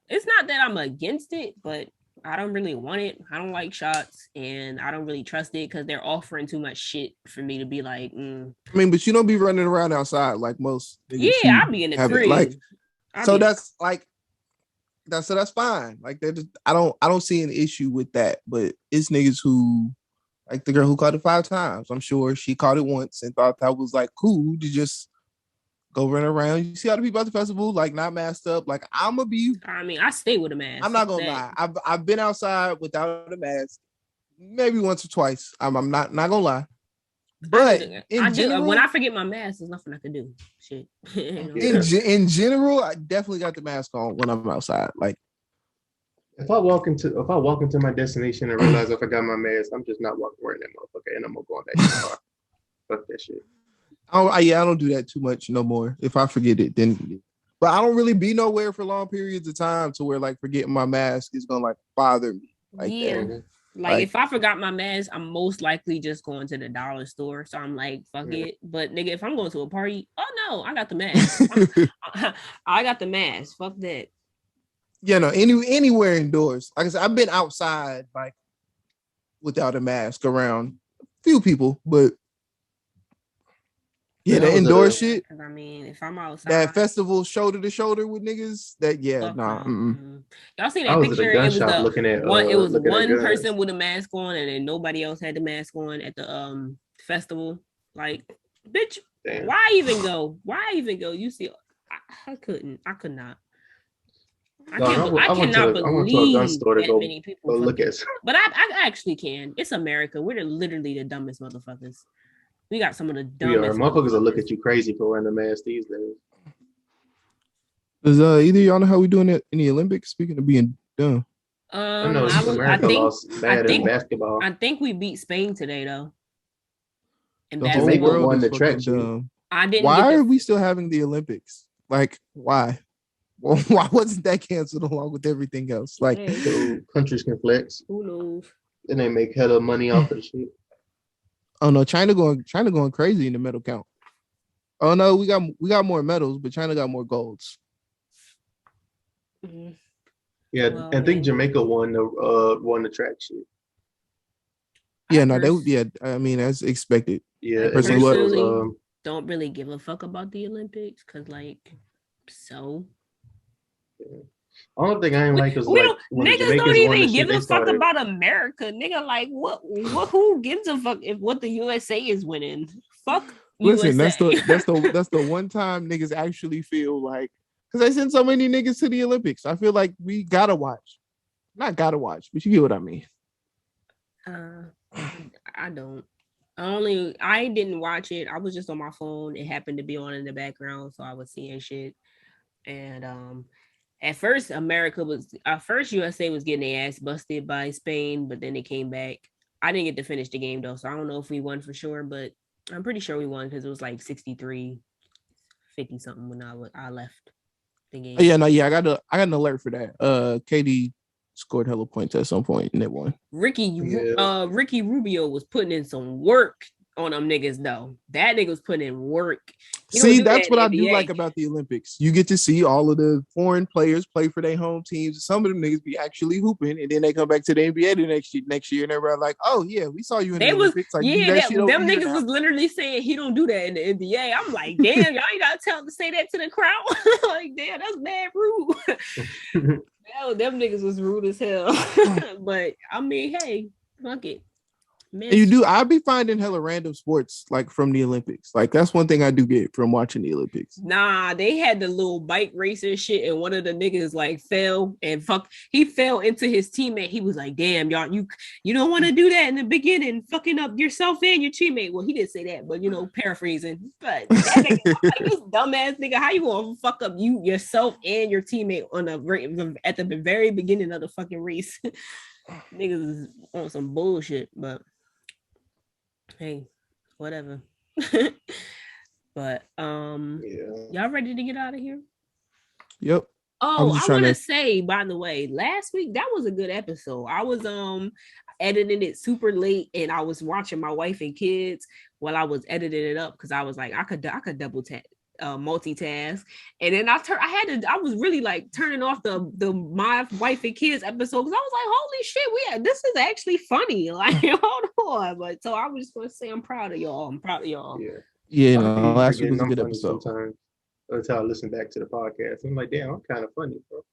it's not that I'm against it, but I don't really want it. I don't like shots and I don't really trust it because they're offering too much shit for me to be like, I mean, but you don't be running around outside like most. Yeah, I'll be in the crib. Like, so that's like, that's fine. Like, I don't see an issue with that, but it's niggas who, like the girl who caught it 5 times. I'm sure she caught it once and thought that was like cool to just go run around. You see all the people at the festival, like not masked up. Like, I'm gonna be. I mean, I stay with a mask. I'm not gonna lie. I've been outside without a mask, maybe once or twice. I'm not gonna lie. But in general, when I forget my mask, there's nothing I can do. Shit. in general, I definitely got the mask on when I'm outside. Like, if I walk into my destination and realize I forgot my mask, I'm just not wearing that motherfucker, and I'm gonna go back to the car. Fuck that shit. I don't do that too much no more. If I forget it, then. But I don't really be nowhere for long periods of time to where like forgetting my mask is gonna like bother me. Like that. Like if I forgot my mask, I'm most likely just going to the dollar store. So I'm like, fuck it. But nigga, if I'm going to a party, oh no, I got the mask. I got the mask. Fuck that. Yeah, no, anywhere indoors. Like I said, I've been outside like without a mask around a few people, but yeah, the indoor shit. I mean, if I'm outside, that festival shoulder to shoulder with niggas, y'all seen that picture? It was one person with a mask on, and then nobody else had the mask on at the festival. Like, bitch, damn. Why even go? You see, I could not. I cannot believe that many people. Look at, but I actually can. It's America. We're literally the dumbest motherfuckers. We got some of the dumbest. Motherfuckers will look at you crazy for wearing the mask these days. Does either y'all know how we doing it in the Olympics? Speaking of being dumb, I think basketball. I think we beat Spain today though. And the whole world won the track. Why are we still having the Olympics? Like, why? Well, why wasn't that canceled along with everything else? Like, so countries can flex. Who knows? And they make hella money off of the shit. Oh no, China going crazy in the medal count. Oh no, we got more medals, but China got more golds. Mm-hmm. Yeah, well, I think Jamaica won the track shit. Yeah, I mean, as expected. Yeah, personally, don't really give a fuck about the Olympics because, like, so. Yeah. Only thing I ain't like is niggas don't even give a fuck about America, nigga. Like, what? Who gives a fuck if what the USA is winning? Fuck Listen, that's the one time niggas actually feel like, because they send so many niggas to the Olympics. I feel like we gotta watch. Not gotta watch, but you get what I mean. I don't. I didn't watch it. I was just on my phone. It happened to be on in the background, so I was seeing shit. And at first USA was getting their ass busted by Spain, but then they came back. I didn't get to finish the game though, so I don't know if we won for sure, but I'm pretty sure we won because it was like 63-50 something when I left the game. I got an alert for that. KD scored hella points at some point and they won. Ricky Rubio was putting in some work on them niggas though. That nigga was putting in work. See, that's what I do like about the Olympics. You get to see all of the foreign players play for their home teams. Some of them niggas be actually hooping, and then they come back to the NBA the next year, and everybody like, "Oh yeah, we saw you in the Olympics." Like, them niggas was literally saying he don't do that in the NBA. I'm like, damn, y'all ain't gotta tell him to say that to the crowd. Like, damn, that's mad rude. Them niggas was rude as hell. But I mean, hey, fuck it. Man, I'll be finding hella random sports like from the Olympics. Like that's one thing I do get from watching the Olympics. Nah, they had the little bike racer shit, and one of the niggas like fell and he fell into his teammate. He was like, "Damn, y'all, you don't want to do that in the beginning, fucking up yourself and your teammate." Well, he didn't say that, but paraphrasing. But that nigga, like, this dumbass nigga, how you gonna fuck up yourself and your teammate at the very beginning of the fucking race? Niggas is on some bullshit, but. Hey, whatever. But y'all ready to get out of here? Yep. Oh, I want to say, by the way, last week that was a good episode. I was editing it super late, and I was watching my wife and kids while I was editing it up because I was like, I could double tap. Multitask, and then I was really like turning off the my wife and kids episode because I was like, holy shit, this is actually funny. Like, hold on. But so I was just gonna say I'm proud of y'all. Yeah, last week was a good episode. Sometimes until I listen back to the podcast, I'm like, damn, I'm kind of funny, bro.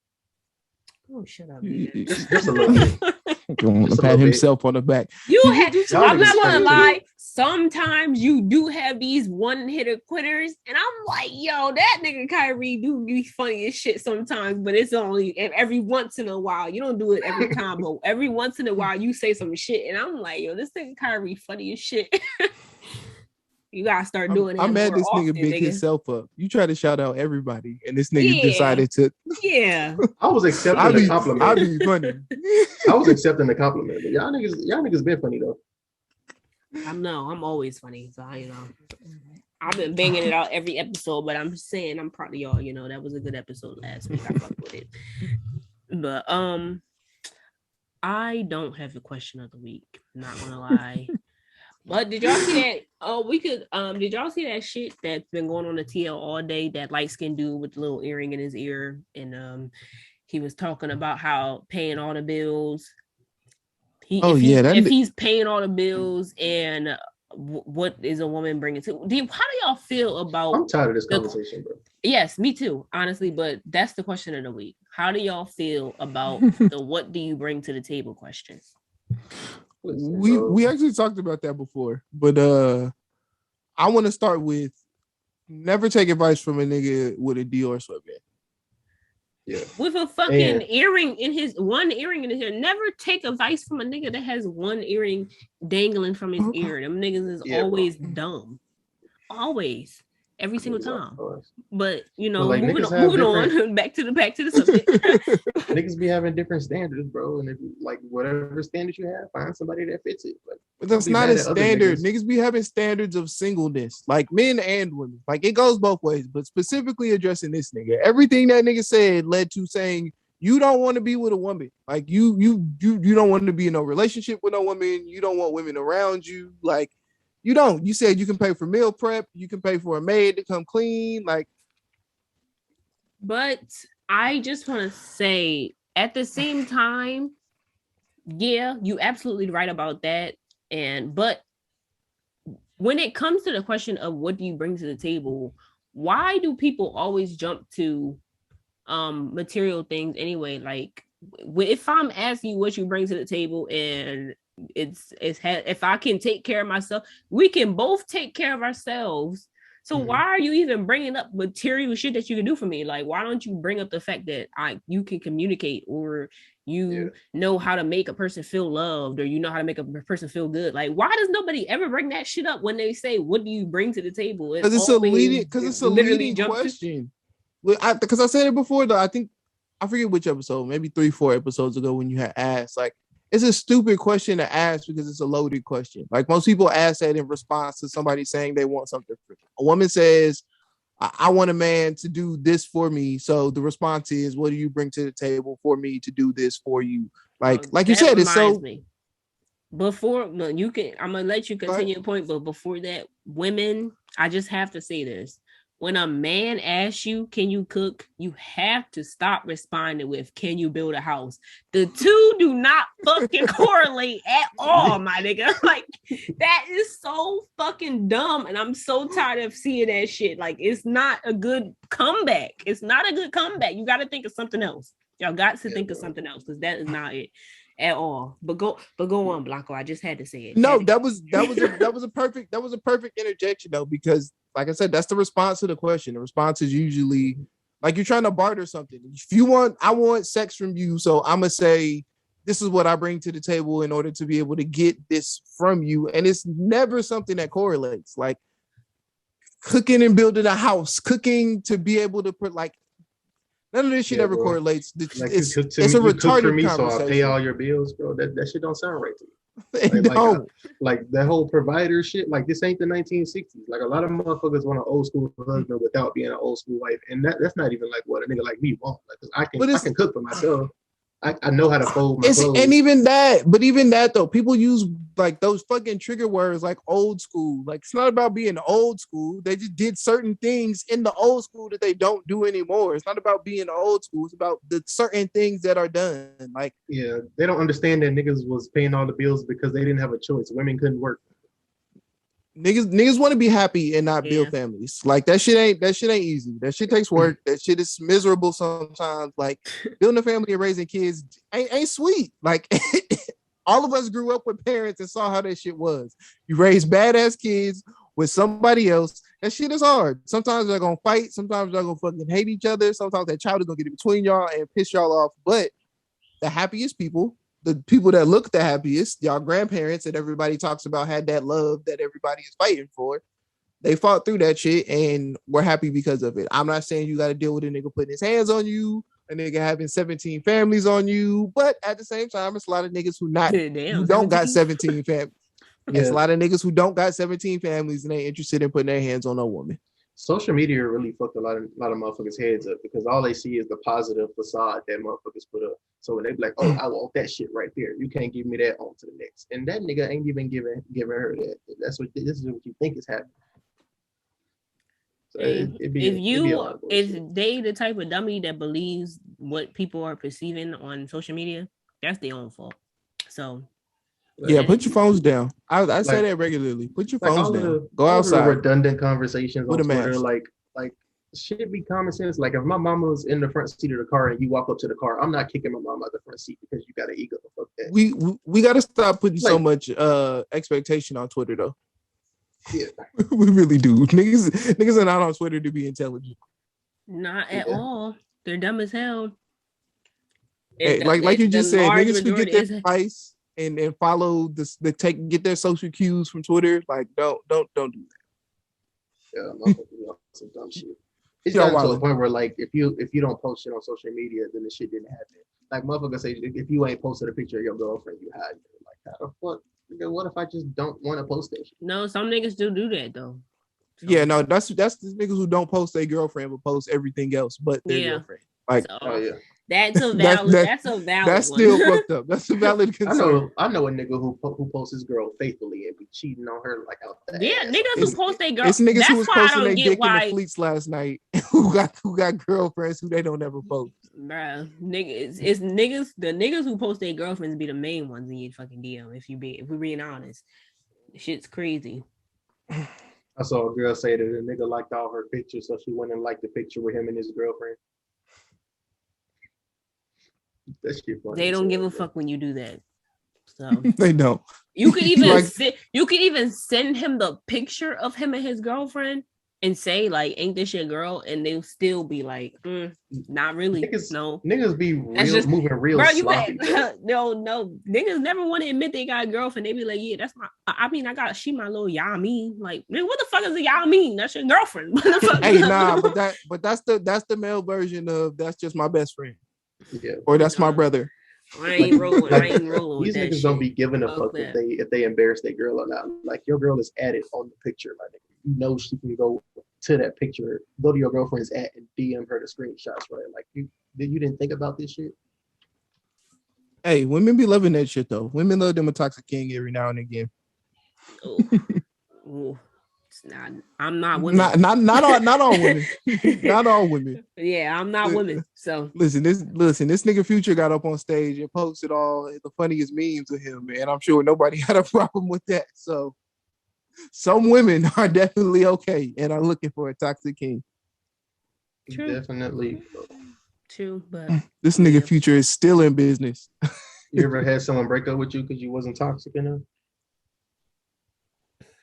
Oh, shut up. Just a little bit. Going to pat himself on the back. I'm not gonna lie. Sometimes you do have these one-hitter quitters, and I'm like, yo, that nigga Kyrie do be funny as shit sometimes, but it's only every once in a while. You don't do it every time, but every once in a while you say some shit, and I'm like, yo, this nigga Kyrie funny as shit. You gotta start doing it. I'm mad this nigga big himself up. You try to shout out everybody, and this nigga decided to. Yeah. I was accepting the compliment. I'll be funny. I was accepting the compliment. But y'all niggas been funny though. I'm always funny. So I've been banging it out every episode, but I'm just saying I'm proud of y'all. That was a good episode last week. I fucked with it. But I don't have the question of the week. Not gonna lie. But did y'all see that? Oh, did y'all see that shit that's been going on the TL all day? That light skinned dude with the little earring in his ear, and he was talking about how paying all the bills. If he's paying all the bills, and what is a woman bringing to? How do y'all feel about? I'm tired of this conversation, bro. Yes, me too, honestly. But that's the question of the week. How do y'all feel about the "what do you bring to the table" question? We actually talked about that before, but I want to start with never take advice from a nigga with a Dior sweatband. Yeah. With a fucking earring in his ear. Never take advice from a nigga that has one earring dangling from his ear. Them niggas is always dumb. Always. Every single time. But moving on back to the subject. Niggas be having different standards, bro. And if whatever standards you have, find somebody that fits it. But that's not a standard. Niggas be having standards of singleness, like men and women. Like it goes both ways, but specifically addressing this nigga. Everything that nigga said led to saying you don't want to be with a woman. Like you don't want to be in a relationship with no woman. You don't want women around you. Like you don't. You said you can pay for meal prep. You can pay for a maid to come clean. But I just want to say, at the same time, yeah, you absolutely right about that. But when it comes to the question of what do you bring to the table, why do people always jump to material things anyway? Like, if I'm asking you what you bring to the table and if I can take care of myself, we can both take care of ourselves. So why are you even bringing up material shit that you can do for me? Like, why don't you bring up the fact that you can communicate, or you know how to make a person feel loved, or you know how to make a person feel good? Like, why does nobody ever bring that shit up when they say, what do you bring to the table? Because it's a leading question. Because I said it before, though. I forget which episode, maybe 3-4 episodes ago, when you had asked, like, it's a stupid question to ask because it's a loaded question. Like, most people ask that in response to somebody saying they want something. A woman says, I want a man to do this for me. So the response is, what do you bring to the table for me to do this for you? Like you said, it's so. Before I'm gonna let you continue your point, but before that, women, I just have to say this. When a man asks you, can you cook? You have to stop responding with, can you build a house? The two do not fucking correlate at all, my nigga. Like, that is so fucking dumb. And I'm so tired of seeing that shit. Like, it's not a good comeback. It's not a good comeback. You got to think of something else. Y'all got to think of something else, because that is not it at all. But go on, Blanco. I just had to say it. No, that was a perfect interjection, though, because like I said, that's the response to the question. The response is usually like you're trying to barter something. If I want sex from you, so I'm gonna say this is what I bring to the table in order to be able to get this from you, and it's never something that correlates. Like cooking and building a house, cooking to be able to put like. None of this shit ever correlates. It's a retarded for me, conversation. So I'll pay all your bills, bro. That shit don't sound right to me. Like that whole provider shit. Like, this ain't the 1960s. Like, a lot of motherfuckers want an old school husband without being an old school wife, and that's not even like what a nigga like me want. Like, 'cause I can cook for myself. I know how to fold my clothes. And even that though, people use like those fucking trigger words like old school. Like, it's not about being old school. They just did certain things in the old school that they don't do anymore. It's not about being old school. It's about the certain things that are done. Like, yeah, they don't understand that niggas was paying all the bills because they didn't have a choice. Women couldn't work. Niggas want to be happy and not build families. Like, that shit ain't easy. That shit takes work. That shit is miserable sometimes. Like, building a family and raising kids ain't sweet. Like, all of us grew up with parents and saw how that shit was. You raise badass kids with somebody else. That shit is hard. Sometimes they're gonna fight. Sometimes they're gonna fucking hate each other. Sometimes that child is gonna get in between y'all and piss y'all off. But the happiest people, the people that look the happiest, y'all grandparents that everybody talks about had that love that everybody is fighting for. They fought through that shit and we're happy because of it. I'm not saying you got to deal with a nigga putting his hands on you, a nigga having 17 families on you, but at the same time, it's a lot of niggas who don't got 17 families. There's a lot of niggas who don't got 17 families and ain't interested in putting their hands on a woman. Social media really fucked a lot of motherfuckers' heads up because all they see is the positive facade that motherfuckers put up. So when they be like, "Oh, I want that shit right there. You can't give me that on to the next," and that nigga ain't even giving her that. This is what you think is happening. So if they the type of dummy that believes what people are perceiving on social media, that's their own fault. So. Yeah, put your phones down. I say that regularly. Put your phones down. Go outside. Redundant conversations on Twitter, like shit be common sense. Like, if my mama was in the front seat of the car and you walk up to the car, I'm not kicking my mama out the front seat because you got an ego. Fuck that. We got to stop putting so much expectation on Twitter, though. Yeah, we really do. Niggas are not on Twitter to be intelligent. Not at all. They're dumb as hell. Hey, like you just said, niggas forget their advice. And follow get their social cues from Twitter. Like, don't do that. Yeah, some dumb shit. It's gotten to a point where, like, if you don't post shit on social media, then the shit didn't happen. Like, motherfuckers say, if you ain't posted a picture of your girlfriend, you hide it. Like, how the fuck? What if I just don't want to post that shit? No, some niggas do that though. So. Yeah, no, that's the niggas who don't post their girlfriend but post everything else but their girlfriend. Like, That's a valid. That's still fucked up. That's a valid concern. I know a nigga who posts his girl faithfully and be cheating on her like out there. Yeah, niggas who post their girl. It's niggas who was posting their dick in the fleets last night who got girlfriends who they don't ever post. Bruh, it's niggas. The niggas who post their girlfriends be the main ones in your fucking DM. If we're being honest, shit's crazy. I saw a girl say that a nigga liked all her pictures, so she went and liked the picture with him and his girlfriend. They don't give a fuck when you do that. So they don't. You could even send him the picture of him and his girlfriend and say like, "Ain't this your girl?" And they'll still be like, "Not really." Niggas be moving real sloppy. No, niggas never want to admit they got a girlfriend. They be like, "Yeah, that's my. She my little y'all mean." Like, man, what the fuck is a y'all mean? That's your girlfriend. Hey, nah, but that's the male version of that's just my best friend. Yeah, or that's my brother. I ain't rolling with these that niggas shit. don't be giving a fuck if they embarrass their girl or not. Like, your girl is added on the picture. Like, you know she can go to that picture, go to your girlfriend's at and DM her the screenshots, right? Like, you didn't think about this shit. Hey, women be loving that shit though. Women love them a toxic king every now and again. Ooh. I'm not women. Not all women. Not all women. Yeah, I'm not women. So listen, this nigga Future got up on stage and posted all the funniest memes of him, man. I'm sure nobody had a problem with that. So some women are definitely okay and are looking for a toxic king. True. Definitely. True, but this nigga Future is still in business. You ever had someone break up with you because you wasn't toxic enough?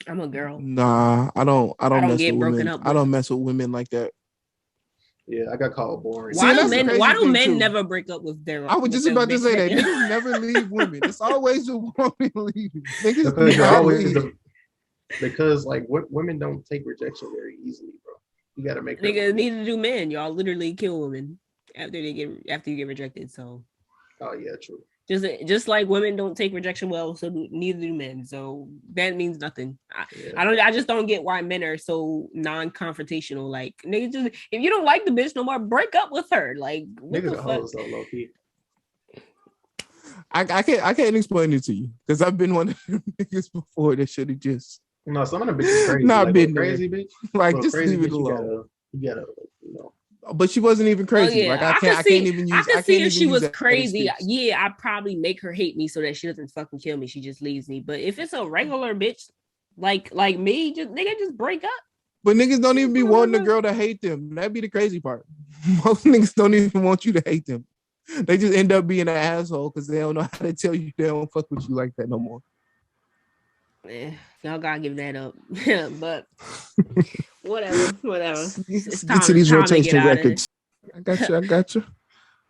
I'm a girl. Nah, I don't mess get with broken women. up with. I don't mess with women like that. Yeah, I got called boring. Why do men never break up with their? I was just about to say that niggas never leave women. It's always a woman leaving. Because like women don't take rejection very easily, bro. You gotta make niggas need to do men. Y'all literally kill women after you get rejected. So. Oh yeah, true. Just like women don't take rejection well, so neither do men. So that means nothing. I just don't get why men are so non-confrontational. Like, niggas, just if you don't like the bitch no more, break up with her. Like, what niggas the fuck? So low key. I can't explain it to you because I've been one of them niggas before that should have just. No, some of them bitches crazy. Not like, been crazy bitch. Like, just leave it alone. You gotta, you know. But she wasn't even crazy. Yeah. Like I can't even use. I can see if she was that crazy. Yeah, I'd probably make her hate me so that she doesn't fucking kill me. She just leaves me. But if it's a regular bitch like me, just break up. But niggas don't even be wanting a girl to hate them. That'd be the crazy part. Most niggas don't even want you to hate them. They just end up being an asshole because they don't know how to tell you they don't fuck with you like that no more. Y'all gotta give that up. But whatever. Let's get to these rotation records. I got you.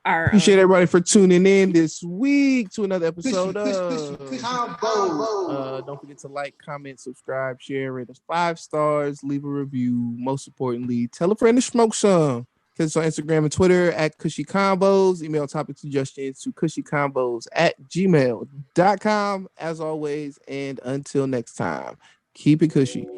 Appreciate everybody for tuning in this week to another episode of Konvo. Don't forget to like, comment, subscribe, share, rate us 5 stars, leave a review. Most importantly, tell a friend to smoke some. Catch us on Instagram and Twitter at Kushy Konvos. Email topic suggestions to kushykonvos@gmail.com. As always, and until next time, keep it cushy.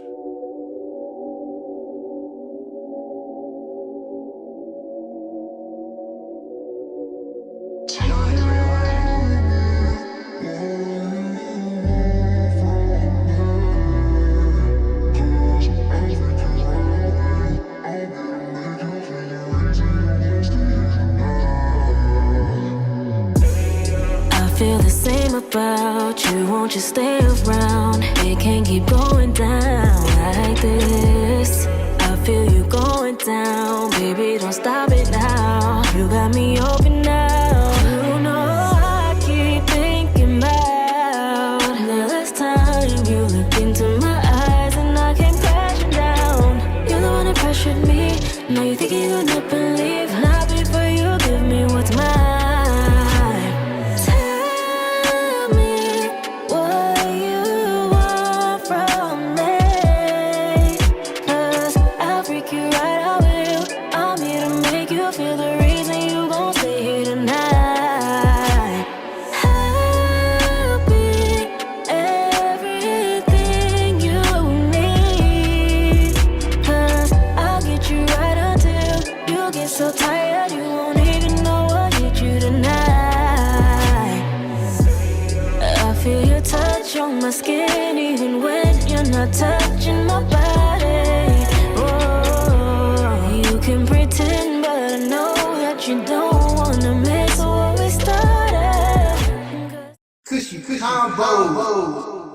Feel the same about you, won't you stay around? It can't keep going down like this. I feel you going down, baby, don't stop it now. You got me open now. You know I keep thinking about the last time you looked into my eyes and I came crashing down. You're the one that pressured me, now you think you're gonna believe. Not before you give me what's mine. So tired, you won't even know what hit you tonight. I feel your touch on my skin, even when you're not touching my body. Oh, you can pretend, but I know that you don't wanna miss what we started. Kushy Konvos.